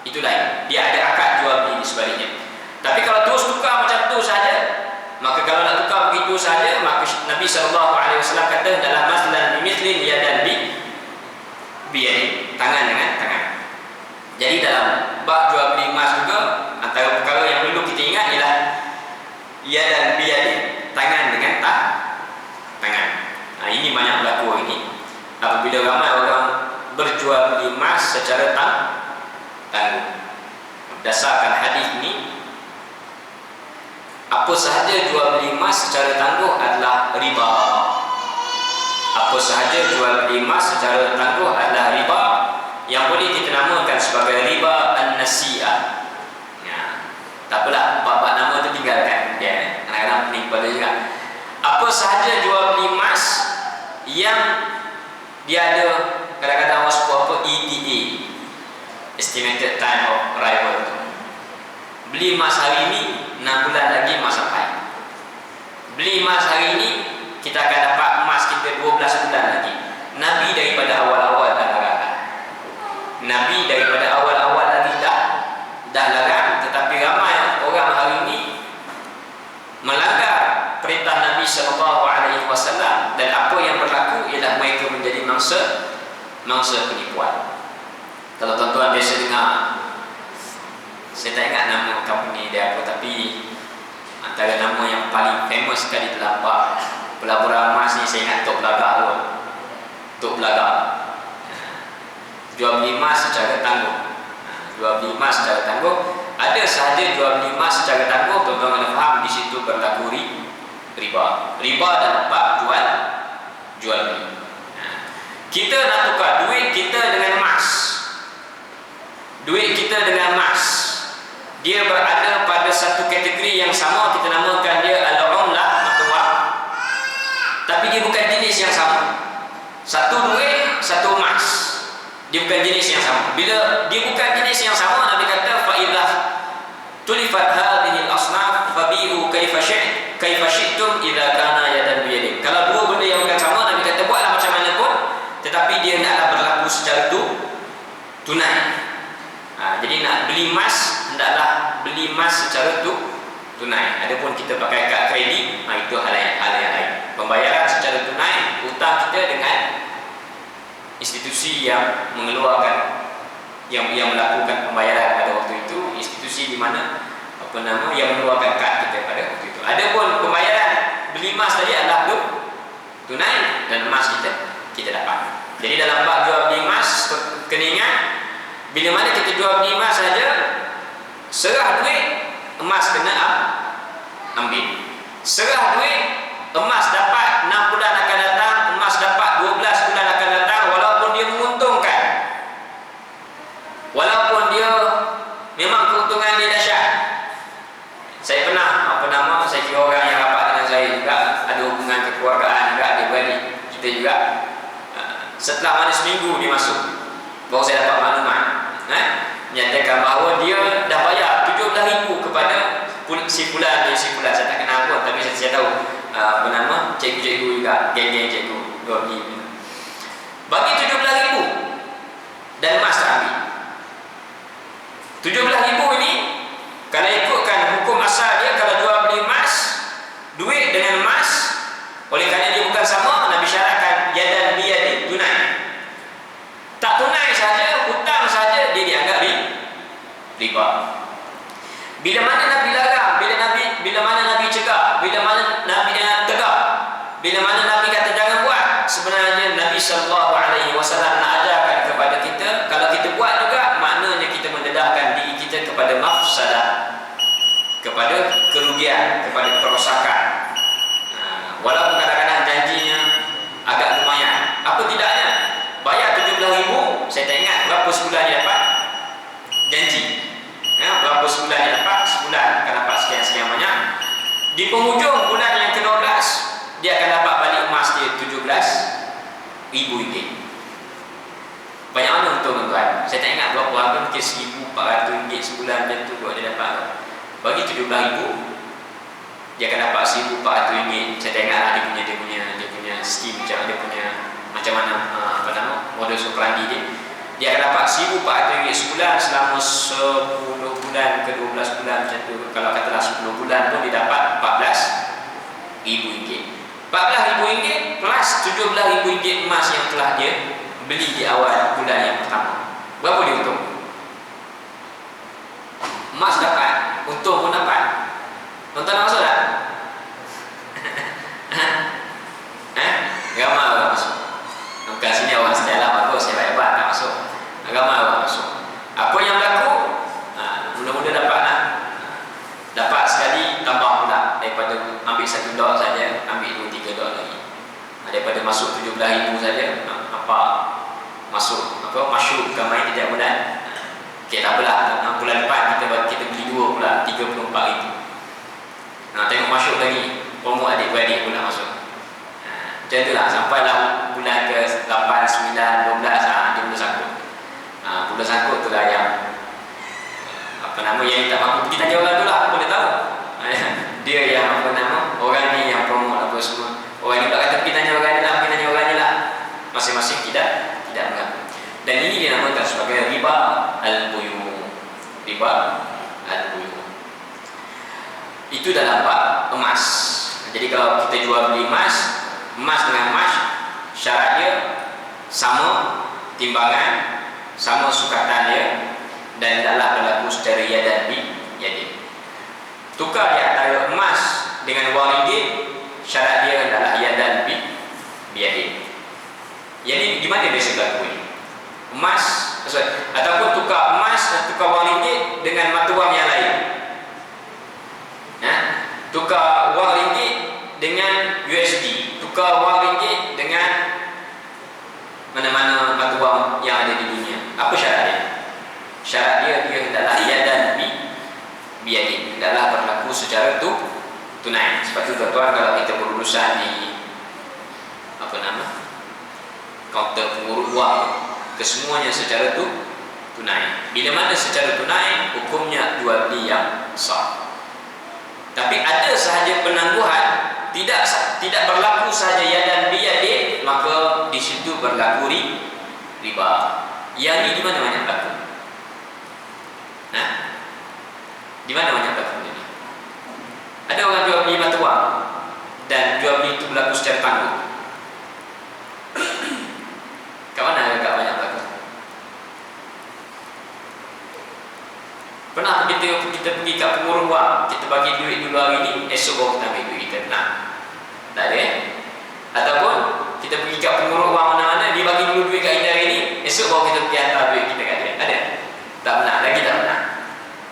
itu lain, dia ada akad jual beli di sebaliknya. Tapi kalau terus tukar macam tu saja, maka kalau nak tukar begitu saja, maka Nabi SAW kata adalah mathlan bimithlin yadan biyadin. secara tangguh. Berdasarkan hadis ini, apa sahaja jual beli emas secara tangguh adalah riba. Apa sahaja jual beli emas secara tangguh adalah riba, yang boleh kita namakan sebagai riba an-nasi'ah. Ya. Tak apalah, bab nama tu tinggalkan. Ya. Kadang-kadang pening pada juga. Apa sahaja jual beli emas yang dia ada kadang-kadang orang sebut apa, ETA, estimated time of arrival. Beli emas hari ini 6 bulan lagi emas sampai. Beli emas hari ini kita akan dapat emas kita 12 bulan lagi. Nabi daripada awal-awal dah larang. Nabi daripada awal-awal lagi dah larang, tetapi ramai orang hari ini melanggar perintah Nabi SAW, dan apa yang berlaku ialah mereka menjadi mangsa penipuan. Kalau tuan-tuan biasa dengar, saya tak ingat nama company dia apa, tapi antara nama yang paling famous sekali dalam pelaburan emas ni, saya ingat Tok Belagak pun. Tok Belagak jual beli emas secara tangguh. Jual beli emas secara tangguh. Ada sahaja jual beli emas secara tangguh, tuan-tuan kena faham di situ berlaku riba. Riba dalam bab jual beli. Kita nak tukar duit kita dengan emas. Duit kita dengan emas, dia berada pada satu kategori yang sama, kita namakan dia al-umlah, mata wang. Tapi dia bukan jenis yang sama. Satu duit, satu emas. Dia bukan jenis yang sama. Bila dia bukan jenis yang sama, Nabi kata fa idza tulifat hadhihi al-asnaf fabi'u kaifa syi'tum idza kana yadan bi yadin. Kalau dua benda yang bukan sama, Nabi kata buatlah macam mana pun, tetapi dia hendaklah berlaku secara tunai. Jadi nak beli emas, hendaklah beli emas secara tunai. Adapun kita pakai kad kredit, itu hal yang lain. Pembayaran secara tunai, hutang kita dengan institusi yang mengeluarkan, yang melakukan pembayaran pada waktu itu, institusi di mana yang mengeluarkan kad kita pada waktu itu. Adapun pembayaran beli emas tadi adalah tunai, dan emas kita dapat. Jadi dalam bab jual beli emas, kena ingat, bila mana kita jual beli emas saja, serah duit, emas kena ambil. Serah duit, emas dapat 6 bulan akan datang, emas dapat 12 bulan akan datang, walaupun dia menguntungkan. Walaupun dia memang keuntungan dia dahsyat. Saya pernah, saya kira orang yang rapat dengan saya juga, ada hubungan kekeluargaan juga, adik-beradik kita juga. Setelah mana seminggu dia masuk, baru saya dapat maklumat, menyatakan bahawa dia dah bayar 17,000 kepada si fulan. Saya tak kenal pun, tapi saya tahu cikgu-cikgu juga, geng-geng cikgu bagi 17,000 dan emas tak ambil. 17,000 ini kalau ikutkan hukum asal dia, kalau jual beli emas, duit dengan emas, oleh kerana dia bukan sama, Nabi syaratkan yadan biyadin, tunai. Tak tunai saja, hutang saja, dia dianggap riba. Bila mana Nabi larang, bila mana Nabi cegah, bila mana Nabi tegak, bila mana Nabi kata jangan buat, sebenarnya Nabi SAW nak ajarkan kepada kita, kalau kita buat juga, maknanya kita mendedahkan diri kita kepada mafsadah, kepada kerugian, kepada kerosakan. Walaupun kadang-kadang janjinya agak lumayan, apa tidaknya bayar 17,000, saya tak ingat berapa sebulan dia dapat janji, berapa sebulan dia dapat, sebulan akan dapat sekian-sekian banyak. Di penghujung bulan yang ke-12, dia akan dapat balik emas dia 17,000 ringgit. Banyak mana untung tuan-tuan? Saya tak ingat berapa, harga mungkin 1,400 ringgit sebulan macam tu dia dapat. Bagi 17,000, dia akan dapat 1,400 ringgit. Saya tak ingat dia punya skim, dia punya macam mana model sokrandi dia. Dia akan dapat 1,400 ringgit sebulan selama 10 bulan ke 12 bulan macam tu. Kalau katalah 10 bulan tu dia dapat 14,000 ringgit. 14,000 ringgit plus 17,000 ringgit emas yang telah dia beli di awal bulan yang pertama. Berapa dia untung? Emas dapat, untung pun dapat. Tuan-tuan nak masuk tak? Ramai orang masuk. Bukan sini orang setia lah bagus, saya hebat tak masuk. Ramai masuk masuk ke main tiap bulan. Okey, tak apalah, bulan depan kita beli 2 pula, 34 ribu. Tengok masuk lagi, promo adik-beradik pula masuk. Macam itulah, sampailah bulan ke 8, 9, 12, dia mula sangkut. Mula sangkut tu lah yang yang tak mampu pergi tanya orang tu lah, boleh tahu. Dia yang orang ni yang promote apa semua. Orang ni tak kata pergi tanya orang ni lah, masing-masing tidak mengaku. Dan ini dinamakan sebagai riba al-buyu. Riba al-buyu. Itu dalam bab emas. Jadi kalau kita jual beli emas dengan emas, syarat dia sama timbangan, sama sukatan dia, dan tidaklah berlaku secara yadan bi yadin. Tukar di antara emas dengan wang ringgit, syarat dia adalah yadan bi yadin. Jadi gimana biasa berlaku ini? Ataupun tukar emas dan tukar wang ringgit dengan mata wang yang lain. Tukar wang ringgit dengan USD, tukar wang ringgit dengan mana-mana mata wang yang ada di dunia. Apa syarat dia? Syarat dia adalah yadan bi yadin, adalah berlaku secara tunai. Sebab itu tuan-tuan, kalau kita berurusan di kaunter pengurus wang, kesemuanya secara tunai. Bila mana secara tunai, hukumnya jual beli yang sah. Tapi ada sahaja penangguhan, tidak berlaku sahaja yadan bi yadin, maka di situ berlaku riba. Yang ni di mana banyak berlaku? Di mana banyak berlaku ini? Ada orang jual beli mata wang dan jual beli itu berlaku secara tangguh. Kat mana agak banyak berlaku? Pernah kita pergi kat pengurus wang, kita bagi duit dulu hari ni, esok baru kita ambil duit kita. Tak ada. Ataupun kita pergi kat pengurus wang mana-mana, dia bagi dulu duit kat kita hari ni, esok baru kita pergi hantar duit kita kat dia. Ada? Tak pernah, lagi tak pernah.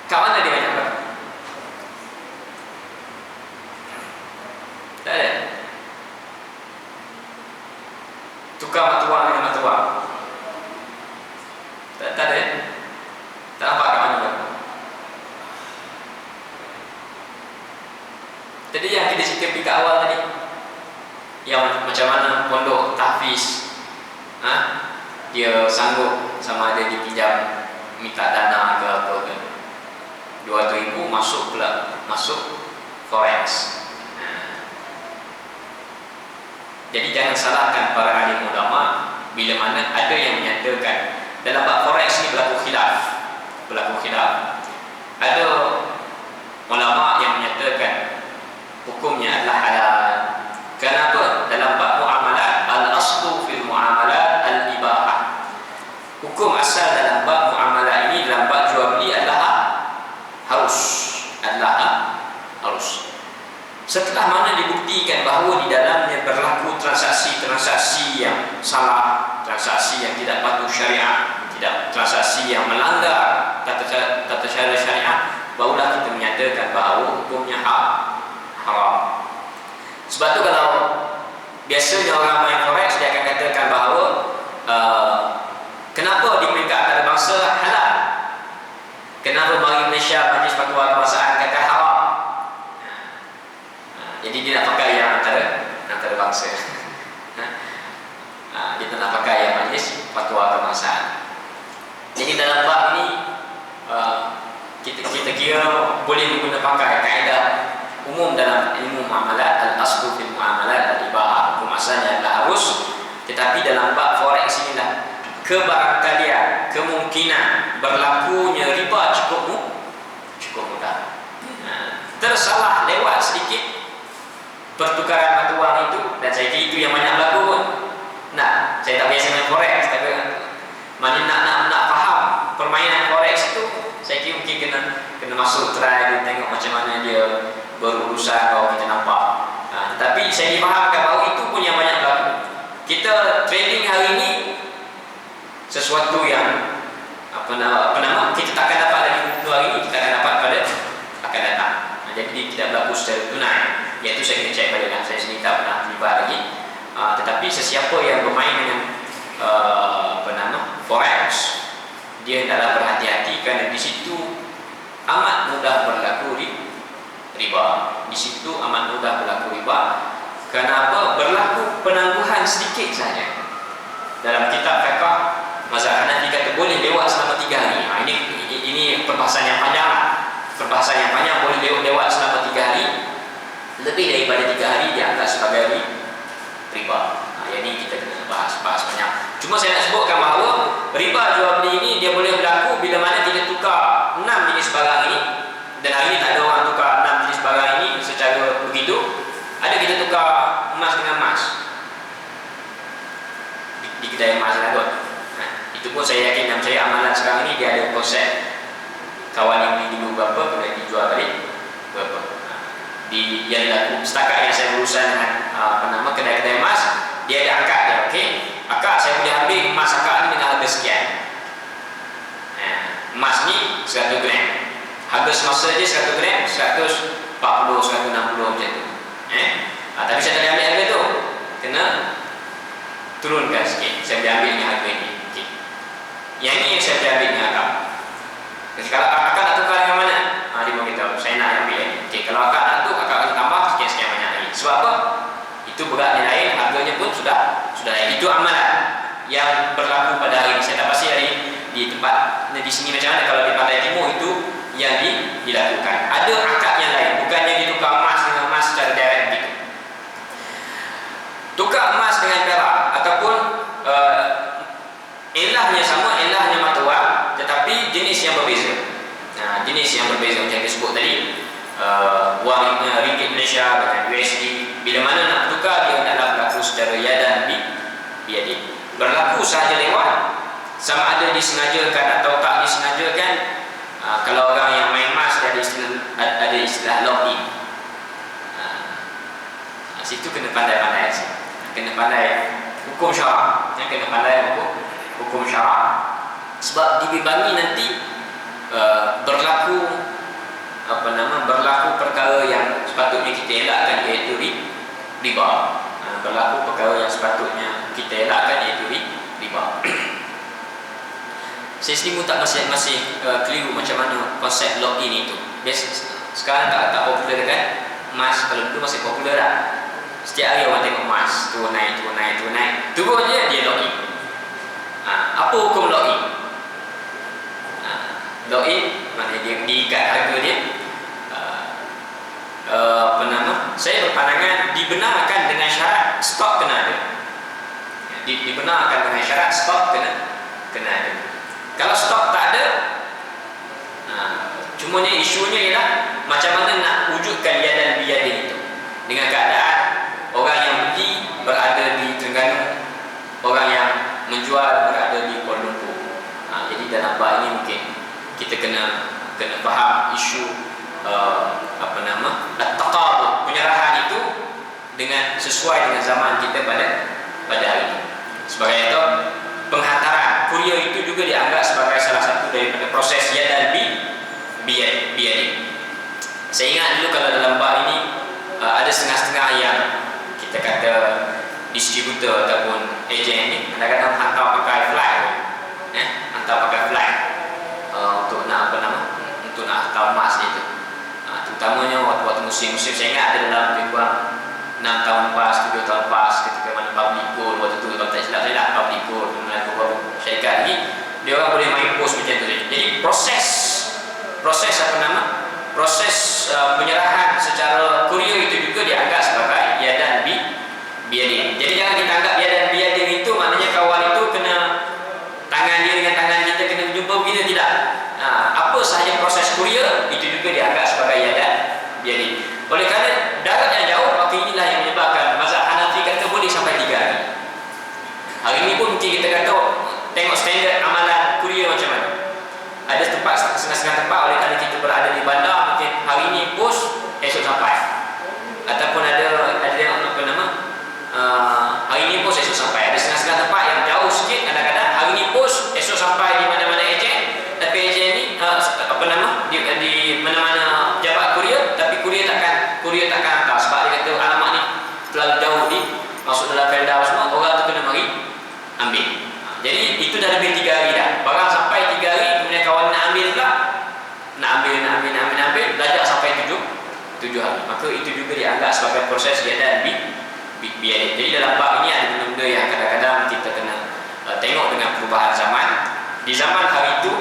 Kat mana dia banyak berlaku? Tak ada. Tukar mata wang dengan mata wang. Tak ada. Tak nampak kat mana berlaku. Jadi yang kita cerita pergi kat awal tadi, yang macam mana pondok tahfiz, dia sanggup sama ada dipinjam, minta dana ke apa ke, 200 ribu masuk forex. Jadi jangan salahkan para alim ulama bila mana ada yang menyatakan dalam bab forex ni berlaku khilaf. Ada ulama yang menyatakan hukumnya adalah halal. Kenapa? Dalam bab muamalat, al-aslu fil muamalat al-ibahah. Hukum asal dalam bab muamalat ini, dalam bab jual beli adalah harus. Setelah mana dibuktikan bahawa di dalamnya berlaku transaksi yang salah, transaksi yang tidak patuh syariat, transaksi yang melanggar tata cara syariat, barulah kita menyatakan bahawa hukumnya haram. Sebab tu kalau biasanya orang main forex, dia akan katakan bahawa kenapa di peringkat antarabangsa halal, kenapa bagi Malaysia Majlis Fatwa Kebangsaan kata haram. Jadi dia nak pakai yang antarabangsa. Dia tak nak pakai yang Majlis Fatwa Kebangsaan. Jadi dalam bab ni kita kira boleh guna pakai kaedah umum dalam ilmu muamalat, al-aslu fil muamalat al-ibahah, hukum asalnya adalah harus. Tetapi dalam bab forex inilah kebarangkalian, kemungkinan berlakunya riba cukup mudah. Tersalah lewat sedikit pertukaran mata wang itu, dan saya kira itu yang banyak berlaku pun. Saya tak biasa main forex, tapi mana nak faham permainan forex itu, saya kira mungkin kena masuk try, tengok macam mana dia berurusan, baru kita nampak. Tetapi saya difahamkan bahawa itu pun yang banyak berlaku. Kita trading hari ini sesuatu yang kita tak akan dapat dari buku hari ini, kita akan dapat pada akan datang. Jadi tidak berlaku secara tunai. Iaitu saya kena cek pada saya sendiri, tak pernah terlibat lagi. Tetapi sesiapa yang bermain dengan dia hendaklah berhati-hati kerana di situ amat mudah berlaku riba. Di situ amat mudah berlaku riba. Kenapa? Berlaku penangguhan sedikit saja. Dalam kitab fiqh mazhab Hanafi kata boleh lewat selama 3 hari. Ini perbahasan yang panjang lah. Perbahasan yang panjang, boleh lewat selama 3 hari. Lebih daripada 3 hari dianggap sebagai riba. Yang ini kita kena bahas banyak. Cuma saya nak sebutkan bahawa riba jual beli ini dia boleh berlaku bila mana kita tukar 6 jenis barang ini, dan hari ini tak ada orang tukar 6 jenis barang ini secara begitu. Ada kita tukar emas dengan emas di kedai emas lah kot. Itu pun saya yakin dalam saya amalan sekarang ini dia ada konsep kawan yang beli dulu berapa, kemudian dijual balik berapa. Yang dilaku setakat yang saya berurusan dengan kedai-kedai emas, dia ada akad dia, okey. Akad saya boleh ambil emas akad ni dengan harga sekian. Emas ni 100 gram. Harga semasa je 100 gram 140, 160 macam tu. Tapi saya tak boleh ambil harga tu. Kena turunkan sikit. Saya boleh ambil dengan harga ni. Okay. Yang ni yang saya boleh ambil dengan akad. Jadi kalau akad nak tukar dengan mana? Dia beritahu saya nak ambil ni. Okay, kalau akad nak tu, akad akan tambah sekian-sekian banyak lagi. Sebab apa? Itu beratnya lain, harganya pun sudah lain. Itu amalan yang berlaku pada hari ini. Saya tak pasti hari di tempat di sini macam mana. Kalau di Pantai Timur itu yang dilakukan. Ada akad yang lain, bukannya ditukar emas dengan emas secara direct begitu. Tukar emas dengan perak ataupun elahnya sama, elahnya mata wang, tetapi jenis yang berbeza. Jenis yang berbeza macam yang disebut tadi, wang ringgit Malaysia dengan USD, bila mana nak tukar dia hendaklah berlaku secara yadan biyadin. Berlaku sahaja lewat, sama ada disengajakan atau tak disengajakan. Kalau orang yang main emas dia ada istilah lock-in. Situ kena pandai-pandai sih. Kena pandai hukum syarak. Kena pandai hukum syarak. Sebab dibimbang nanti berlaku berlaku perkara yang sepatutnya kita elakkan, iaitu riba. Berlaku perkara yang sepatutnya kita elakkan, iaitu riba. Saya sendiri pun masih keliru macam mana konsep lock-in itu. Biasa sekarang tak popular kan emas. Kalau dulu masih popular lah. Setiap hari orang tengok emas turun naik. Turun je dia lock-in. Apa hukum lock-in? Lock-in maknanya dia diikat harga dia. Saya berpandangan dibenarkan dengan syarat stok kena ada. Dibenarkan dengan syarat stok kena ada. Kalau stok tak ada, cumanya isunya ialah macam mana nak wujudkan yadan biyadin itu dengan keadaan orang yang beli berada di Terengganu, orang yang menjual berada di Kuala Lumpur. Jadi dalam bab ini mungkin kita kena faham isu at-taqabud, penyerahan itu dengan sesuai dengan zaman kita pada hari ini. Sebagai itu, penghantaran kurier itu juga dianggap sebagai salah satu daripada proses yadan biyadin. Saya ingat dulu kalau dalam bab ini ada setengah-setengah yang kita kata distributor ataupun ejen ni kadang-kadang hantar pakai flight, hantar pakai flight untuk nak untuk nak hantar emas itu. Terutamanya waktu musim-musim, saya ingat ada dalam lebih kurang 6 tahun lepas, 7 tahun lepas, ketika mana public gold waktu tu, kalau tak silap saya lah, public gold dengan beberapa syarikat ni, dia orang boleh main post macam tu. Jadi proses penyerahan secara kurier itu juga dianggap sebagai yadan biyadin. Jadi jangan kita anggap yadan biyadin itu maknanya kawan itu kena tangan dia dengan tangan kita kena berjumpa begitu, tidak. Apa sahaja proses kurier itu juga dianggap sebagai yadan biyadin. Oleh kerana darat yang jauh, maka inilah yang menyebabkan mazhab Hanafi kata boleh sampai 3 hari. Hari ini pun mungkin kita kata tengok standard amalan kurier macam mana. Ada tempat, setengah-setengah tempat, oleh kerana kita berada di bandar, mungkin hari ini post, esok sampai. Ataupun ada yang hari ini post, esok sampai. Ada setengah-setengah tempat yang jauh sikit, kadang-kadang hari ini post, esok sampai di mana-mana ejen. Tapi ejen ni di mana-mana jabat kurier, tapi kurier takkan hantar sebab dia kata alamat ni terlalu jauh masuk dalam felda semua, orang tu kena mari ambil. Jadi itu dah lebih 3 hari dah. Barang sampai 3 hari maka itu juga dianggap sebagai proses iadah biadab. Jadi dalam bab ini ada benda-benda yang kadang-kadang kita kena tengok dengan perubahan zaman. Di zaman hari itu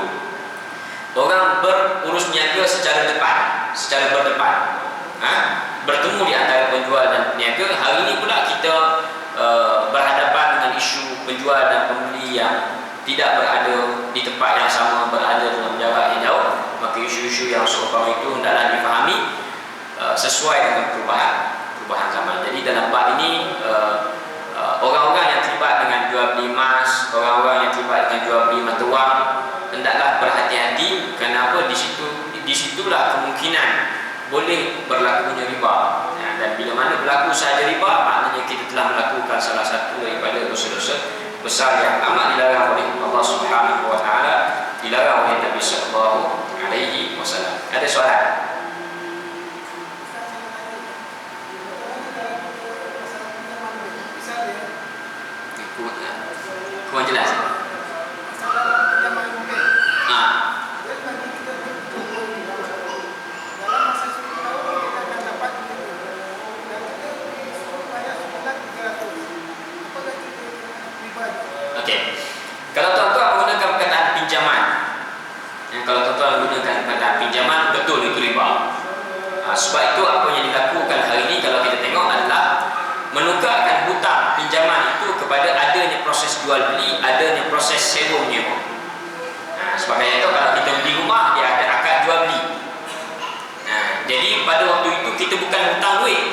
orang berurus niaga secara berdepan, bertemu di antara penjual dan peniaga. Hari ini pula kita berhadapan dengan isu penjual dan pembeli yang tidak berada di tempat yang sama, berada dalam jarak yang jauh. Maka isu-isu yang seumpama itu hendaklah difahami sesuai dengan perubahan zaman. Jadi dalam bab ini orang-orang yang terlibat dengan jual beli emas, orang-orang yang terlibat dengan jual beli mata wang, hendaklah berhati-hati. Kenapa? Disitulah kemungkinan boleh berlakunya riba. Dan bila mana berlaku sahaja riba, maknanya kita telah melakukan salah satu daripada dosa-dosa besar yang amat dilarang oleh Allah Subhanahu wa taala, dilarang oleh Nabi sallallahu alaihi wasallam. Ada soalan? Kurang jelas. Okey. Kalau tuan-tuan menggunakan perkataan pinjaman, kalau tuan-tuan menggunakan perkataan pinjaman, betul itu riba. Sebab itu apa yang dilakukan hari ini kalau kita tengok adalah menukarkan hutang pinjaman itu kepada adanya proses jual beli, adanya proses sewa menyewa. Sebagai itu kalau kita beli rumah, dia ada akad jual beli. Jadi pada waktu itu kita bukan hutang duit.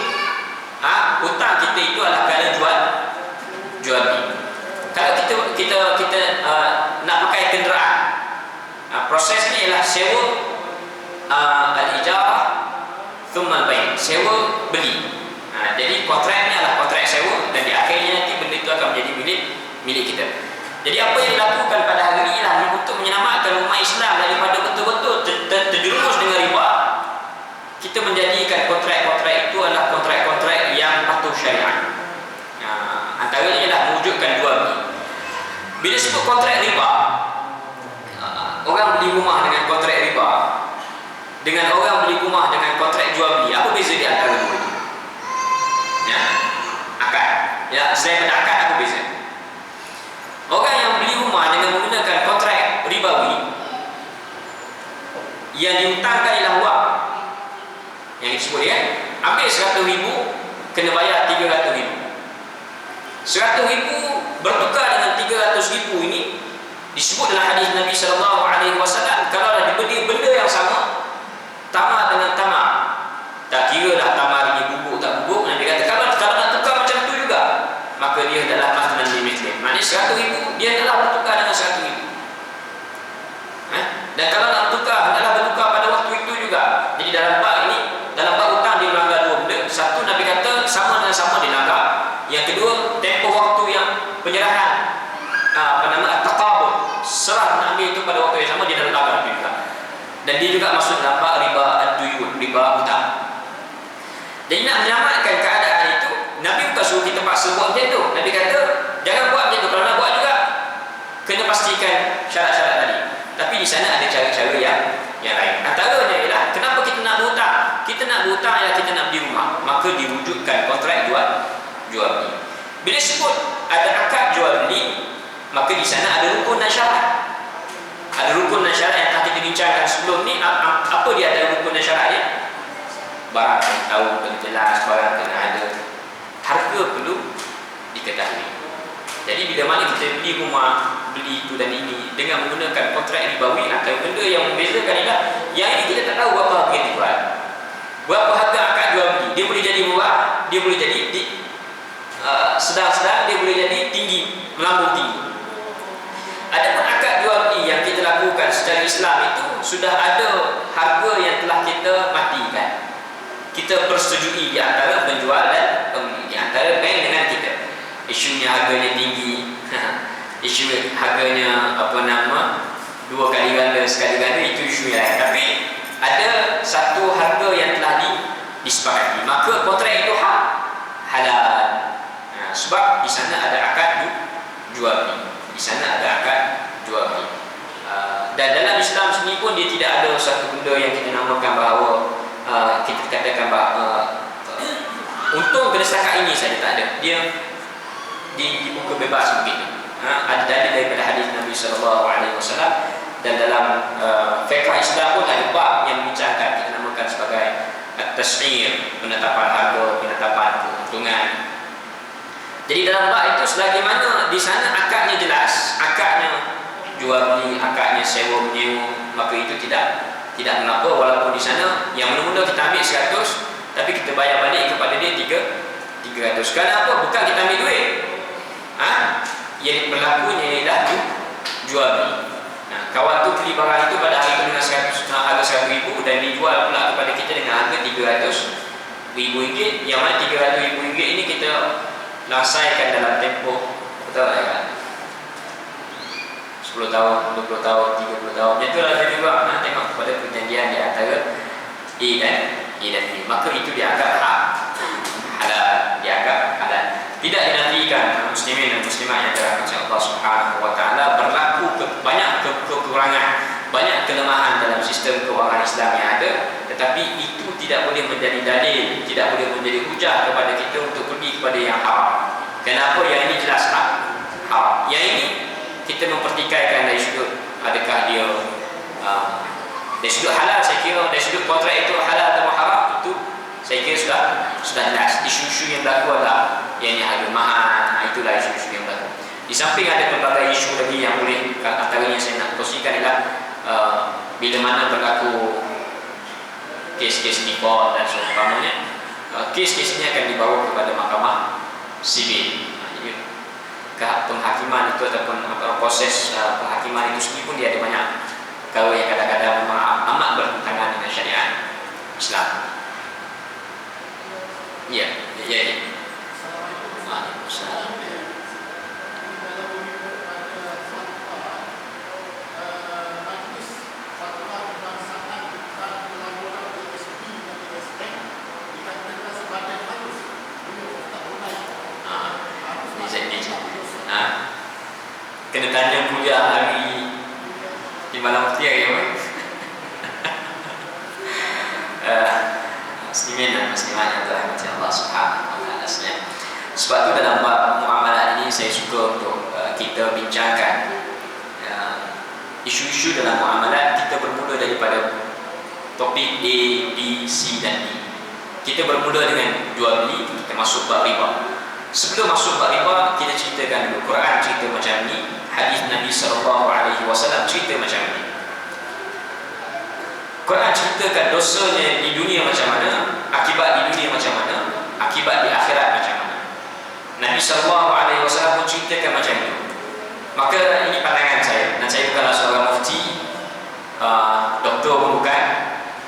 Hutang kita itu adalah kerana jual beli. Kalau kita nak pakai kenderaan, prosesnya ialah sewa al-ijarah thumma al-bay', sewa beli. Jadi kontraknya adalah kontrak sewa dan di akhirnya nanti benda itu akan menjadi milik kita. Jadi apa yang dilakukan pada hari ini lah untuk menyelamatkan umat Islam daripada betul-betul terjerumus dengan riba. Kita menjadikan kontrak-kontrak itu adalah kontrak-kontrak yang patuh syariat. Antaranya ialah mewujudkan jual beli. Bila sebut kontrak riba, orang beli rumah dengan kontrak riba dengan orang beli rumah dengan kontrak jual beli, apa beza di antara dua ini? Akad. Selain pada akad, apa beza? Orang yang beli rumah dengan menggunakan kontrak ribawi, yang dihutangkan ialah wang yang disebut ambil 100,000 kena bayar 300,000. 100,000 bertukar dengan 300,000 ini disebut dalam hadis Nabi SAW, kalau dah dibeli benda yang sama, tamar dengan tamar, tak kira dah tamar ini bubuk tak bubuk, Nabi kata kalau nak tukar macam tu juga, maka dia adalah masnan limitlim. Maknanya 100,000 dia adalah bertukar dengan 100,000. Dan kalau nak tukar adalah bertukar pada waktu itu juga. Jadi dalam bab ini, dalam bab hutang dia melanggar dua benda. Satu, Nabi kata sama dengan sama dilanggar. Yang kedua, tempoh waktu yang penyerahan taqabul, serah mengambil itu pada waktu yang sama, dia dalam langgar juga. Dan dia juga masuk dalam bab riba ad-duyun, riba hutang. Jadi nak menyelamatkan keadaan itu, Nabi bukan suruh kita paksa buat macam tu. Nabi kata jangan buat macam tu. Kalau nak buat juga kena pastikan syarat-syarat tadi. Tapi di sana ada cara-cara yang lain. Antaranya ialah kenapa kita nak berhutang? Kita nak berhutang ialah kita nak beli rumah, maka diwujudkan kontrak jual beli. Bila sebut ada akad jual beli, maka di sana ada rukun dan syarat. Ada rukun dan syarat yang telah kita bincangkan sebelum ni. Apa dia ada rukun dan syaratnya? Barang kena tahu, kena jelas, barang kena ada, harga perlu diketahui. Jadi bila mana kita beli rumah, beli itu dan ini dengan menggunakan kontrak ribawi, atau benda yang membezakan ialah yang ini kita tak tahu berapa harga yang dijual, berapa harga akad jual beli. Dia boleh jadi murah, dia boleh jadi sedang-sedang, dia boleh jadi tinggi, melambung tinggi. Adapun akad jual beli yang kita lakukan secara Islam itu sudah ada harga yang telah kita matikan. Kita persetujui di antara penjual dan pembeli, di antara bank dengan kita. Isunya harganya tinggi, isu harganya dua kali ganda, sekali ganda, itu isu yang lain. Tapi ada satu harga yang telah disepakati, maka kontrak itu halal. Sebab di sana ada akad jual beli, di sana ada akad jual beli. Dan dalam Islam sendiri pun dia tidak ada satu benda yang kita namakan bahawa kita katakan untung kena setakat ini saja tak ada, dia dibuka bebas begitu. Ada dalil daripada hadis Nabi SAW, dan dalam fiqh Islam pun ada bab yang membincangkan, kita namakan sebagai at-tas'ir, penetapan harga, penetapan keuntungan. Jadi dalam bab itu selagi mana di sana akadnya jelas, akadnya jual beli, akadnya sewa menyewa, maka itu tidak mengapa, walaupun di sana yang mula-mula kita ambil 100 tapi kita bayar balik kepada dia 300. Kenapa? Bukan kita ambil duit. Yang berlakunya ialah jual beli. Kawan tu beli barang itu pada hari itu dengan harga 100,000 dan dijual pula kepada kita dengan harga 300,000 ringgit. Yang mana 300,000 ringgit ini kita laksaikan dalam tempoh, betul tak kan? 10 tahun, 20 tahun, 30 tahun. Macam itulah lebih kurang. Tengok kepada perjanjian di antara A dan B. Maka itu dianggap hak halal, dianggap halal. Tidak dinafikan muslimin dan muslimat yang dirahmati Allah Subhanahu wa taala, berlaku banyak kekurangan, banyak kelemahan dalam sistem kewangan Islam yang ada, tetapi itu tidak boleh menjadi dalil, tidak boleh menjadi hujah kepada kita untuk pergi kepada yang haram. Kenapa? Yang ini jelas haram. Yang ini kita mempertikaikan dari sudut adakah dia dari sudut halal, saya kira dari sudut kontrak itu halal atau haram, itu saya kira sudah jelas. Isu-isu yang berlaku adalah yang harga mahal, itulah isu-isu yang berlaku. Di samping ada pelbagai isu lagi yang boleh, antaranya saya nak kongsikan adalah bila mana berlaku kes-kes nikah dan seumpamanya, kes-kes ini akan dibawa kepada mahkamah sivil. Penghakiman itu ataupun proses penghakiman itu sendiri pun dia ada banyak perkara yang kadang-kadang amat bertentangan dengan syariat Islam. Ya. Waalaikumsalam. Kena tanya kuliah hari di malam tiang ya. Muslimin dan muslimat yang dirahmati Allah Subhanahu wa taala. Sebab itu dalam bab muamalah ini saya suka untuk kita bincangkan isu-isu dalam muamalah. Kita bermula daripada topik A, B, C dan D. Kita bermula dengan jual beli, kita masuk bab riba. Sebelum masuk bab riba, kita ceritakan dulu Quran cerita macam ni, hadis Nabi SAW cerita macam ni. Quran ceritakan dosanya di dunia macam mana, akibat di dunia macam mana, akibat di akhirat macam mana. Nabi SAW pun ceritakan macam itu. Maka ini pandangan saya, dan saya bukanlah seorang mufti, doktor pun bukan,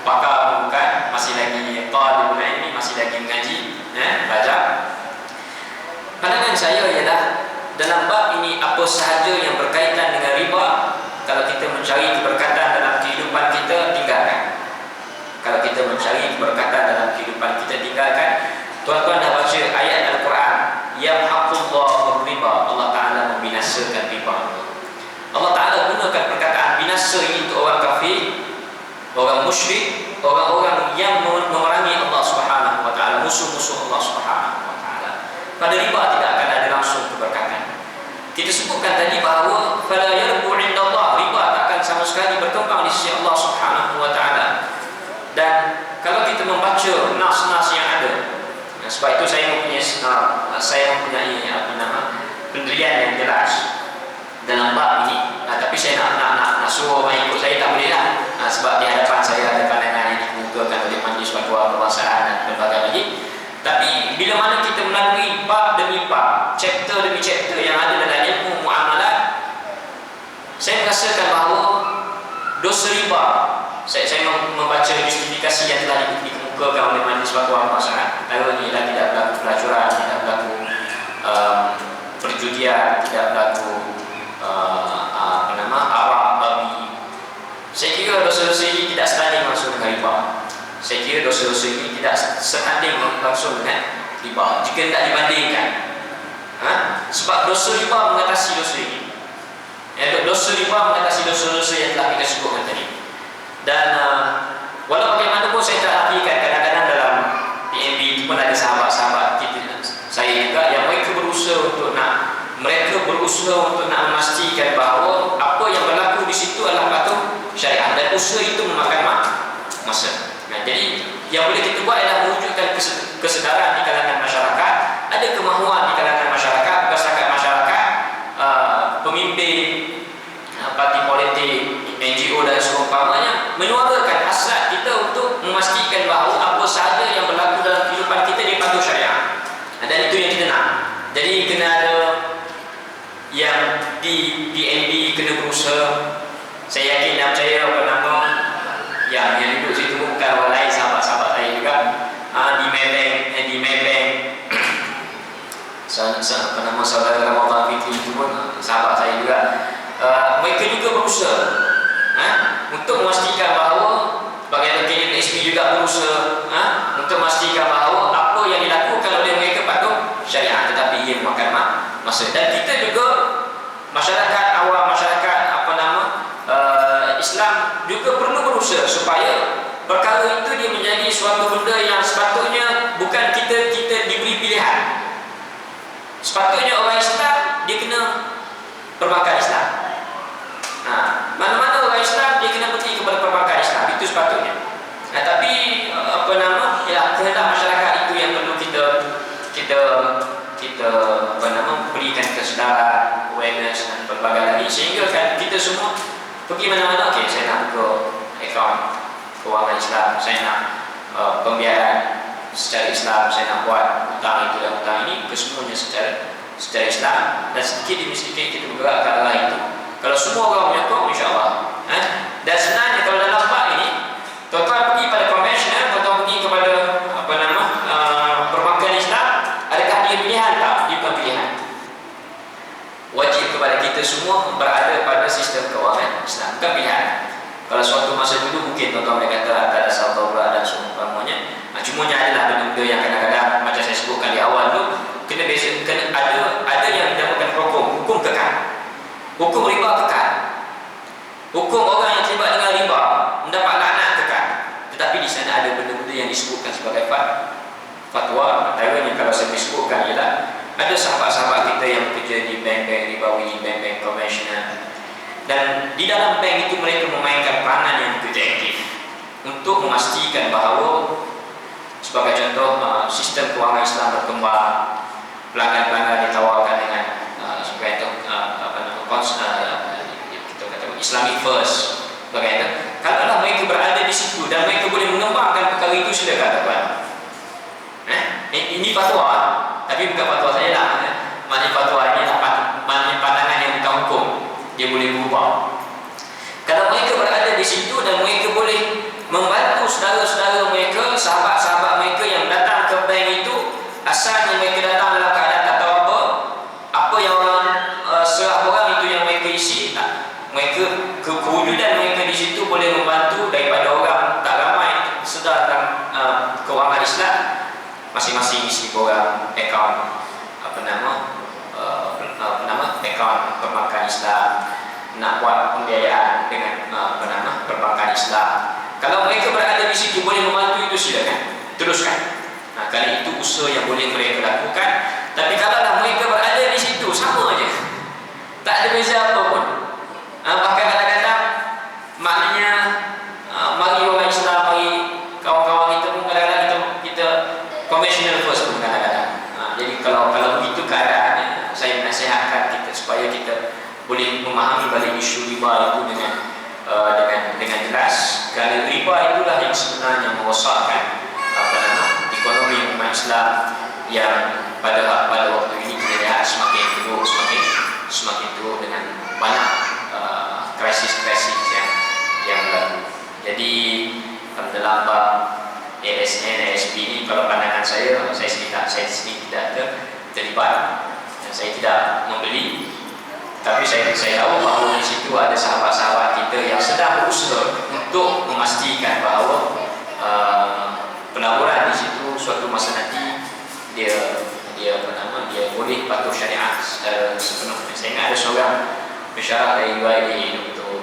pakar pun bukan, masih lagi talibul ilmi, masih lagi mengaji, belajar. Pandangan saya ialah dalam bab ini apa sahaja yang berkaitan dengan riba, kalau kita mencari keberkatan dalam kehidupan kita, tinggalkan. Kalau kita mencari keberkatan dalam kehidupan kita, tinggalkan. Tuan-tuan dah baca ayat Al-Quran, yamhaqullahu riba, Allah Ta'ala membinasakan riba. Allah Ta'ala gunakan perkataan binasa ini untuk orang kafir, orang musyrik, orang-orang yang memerangi Allah Subhanahu wa taala, musuh-musuh Allah Subhanahu wa taala. Pada riba tidak akan ada langsung keberkatan. Kita sebutkan tadi bahawa fala yarbu indallah, riba tak akan sama sekali berkembang di sisi Allah Subhanahu wa taala. Dan kalau kita membaca nas-nas yang ada, sebab itu saya mempunyai pendirian yang jelas dalam bab ini. Tapi saya nak suruh orang ikut saya tak boleh lah. Sebab di hadapan saya ada pandangan yang dikemukakan oleh Majlis Fatwa Kebangsaan dan berbagai lagi. Tapi bila mana kita melalui bab demi bab, chapter demi chapter yang ada dalam ilmu muamalat, saya merasakan bahawa dosa riba, saya membaca justifikasi yang telah dikemukakan oleh Majlis Fatwa Kebangsaan. Antara ini ialah tidak berlaku pelacuran, tidak berlaku perjudian, tidak berlaku arak, babi. Saya kira dosa-dosa ini tidak setanding langsung dengan riba. Saya kira dosa-dosa ini tidak setanding langsung dengan riba jika tidak dibandingkan. Sebab dosa riba mengatasi dosa ini. Dosa riba mengatasi dosa-dosa yang telah kita sebutkan tadi. Dan walau bagaimanapun saya tak artikan untuk nak, mereka berusaha untuk nak memastikan bahawa apa yang berlaku di situ adalah patuh syariat, dan usaha itu memakan masa. Nah, jadi yang boleh kita buat adalah mewujudkan kesedaran di kalangan masyarakat, ada kemahuan di kalangan masyarakat, bukan setakat masyarakat, pemimpin, parti politik, NGO dan seumpamanya, menyuarakan hasrat kita untuk memastikan bahawa apa sahaja yang berlaku dalam kehidupan kita dia patuh syariat. Dan itu yang kita nak. Jadi kena ada yang di PNB kena berusaha. Saya yakin dan percaya apa nama yang duduk situ bukan orang lain, sahabat-sahabat saya juga. Di Maybank apa nama saudara Ramadan Fitri itu pun sahabat saya juga. Mereka juga berusaha untuk memastikan bahawa bagian KNSP juga berusaha untuk memastikan bahawa apa yang dilakukan oleh mereka patuh syariat, tetapi ia memakan masa. Dan kita juga masyarakat awam, masyarakat Islam juga perlu berusaha supaya perkara itu dia menjadi suatu benda yang sepatutnya bukan kita diberi pilihan. Sepatutnya orang Islam dia kena perbankan Islam. Mana-mana orang Islam dia kena pergi kepada perbankan Islam, itu sepatutnya. Tapi kehendak masyarakat itu yang perlu kita berikan kesedaran, awareness dan berbagai lagi, sehingga kan kita semua pergi mana-mana, okey saya nak buka akaun kewangan Islam, saya nak pembiayaan secara Islam, saya nak buat hutang itu dan hutang ini, kesemuanya secara Islam, dan sedikit demi sedikit kita bergerak ke arah itu. Kalau semua orang menyokong, insya-Allah. Dan sebenarnya kalau dalam bab ini, tuan-tuan pergi pada konvensional, tuan-tuan pergi kepada perbankan Islam, adakah dia pilihan? Tak, dia bukan pilihan. Wajib kepada kita semua berada pada sistem kewangan Islam, bukan pilihan. Kalau suatu masa dulu mungkin tuan-tuan boleh kata ada dasar taurat dan seumpamanya. Cumanya adalah benda-benda yang kadang-kadang macam saya sebutkan di awal tu, kena ada yang dinamakan hukum kekal. Hukum riba kekal. Hukum orang yang terlibat dengan riba mendapat laknat kekal. Tetapi di sana ada benda-benda yang disebutkan sebagai fatwa. Antaranya kalau saya disebutkan ialah ada sahabat-sahabat kita yang bekerja di bank-bank ribawi, bank-bank konvensional, dan di dalam bank itu mereka memainkan peranan yang begitu aktif untuk memastikan bahawa, sebagai contoh, sistem kewangan Islam berkembang, pelanggan-pelanggan ditawarkan dengan sebagai kita kata Islamic first, bagaimana? Kalaulah mereka berada di situ dan mereka boleh mengembangkan perkara itu, silakan tuan. Ini fatwa, tapi bukan fatwa saya lah. Maknanya fatwa ini maknanya pandangan yang bukan hukum, dia boleh berubah. Kalau mereka berada di situ dan mereka boleh membantu saudara-saudara mereka, sahabat-sahabat mereka yang datang ke bank itu, asalnya mereka datang dalam keadaan tak tahu apa yang orang serah orang itu yang mereka isi, mereka kewujudan mereka di situ boleh membantu daripada orang tak ramai sedar tentang kewangan Islam. Masing-masing isi borang akaun akaun perbankan Islam, nak buat pembiayaan dengan perbankan Islam. Kalau mereka berada di situ boleh membantu, itu silakan teruskan. Kali itu usaha yang boleh mereka lakukan. Tapi kalau mereka berada di situ, sama aja, tak ada beza apa pun. Bahkan kadang-kadang maknanya mari orang Islam, mari kawan-kawan kita pun kadang-kadang kita konvensional first pun kadang-kadang. Jadi kalau begitu keadaannya, saya menasihatkan kita supaya kita boleh memahami balik isu riba itu dengan jelas. Kerana riba itulah yang sebenarnya merosakkan ekonomi umat Islam yang pada waktu ini kita lihat semakin teruk dengan banyak krisis-krisis yang berlaku. Jadi dalam bab ASN, ASP ini, kalau pandangan saya sendiri tidak terlibat dan saya tidak membeli. Tapi saya tahu bahawa di situ ada sahabat-sahabat kita yang sedang berusaha untuk memastikan bahawa pelaburan di situ suatu masa nanti dia boleh patuh syariat secara sepenuhnya. Saya ingat ada seorang pensyarah dari UIA, Dr.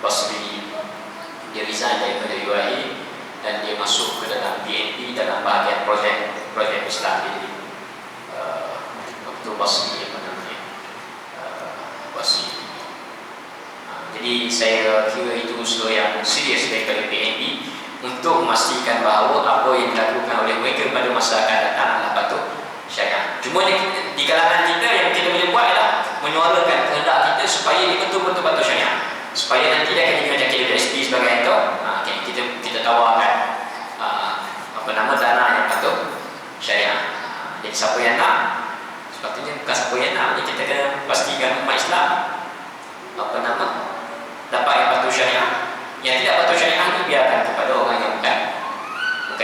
Basri, dia resign daripada UIA dan dia masuk ke dalam BNP dalam bahagian projek Islam. Jadi itu pasti apa namanya pasti. Jadi saya kira itu usul yang serius daripada PNB untuk memastikan bahawa apa yang dilakukan oleh mereka pada masa akan datang adalah patut syariah. Cuma di kalangan kita yang kita boleh buat adalah menyuarakan kehendak kita supaya dia betul-betul patut syariah, supaya nanti dia akan jadi macam KWSP sebagai itu. Kita tawarkan apa nama dana yang patut syariah. Jadi siapa yang nak, sepatutnya bukan siapa yang nak, jadi kita kena pastikan umat Islam apa nama dapat yang patut syariah. Yang tidak patut syariah ni biarkan kepada orang yang bukan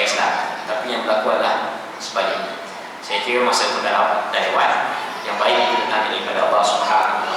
Islam, tapi yang berlaku adalah sebaliknya. Saya kira masa pun dah lewat. Yang baik itu datang daripada Allah Subhanahu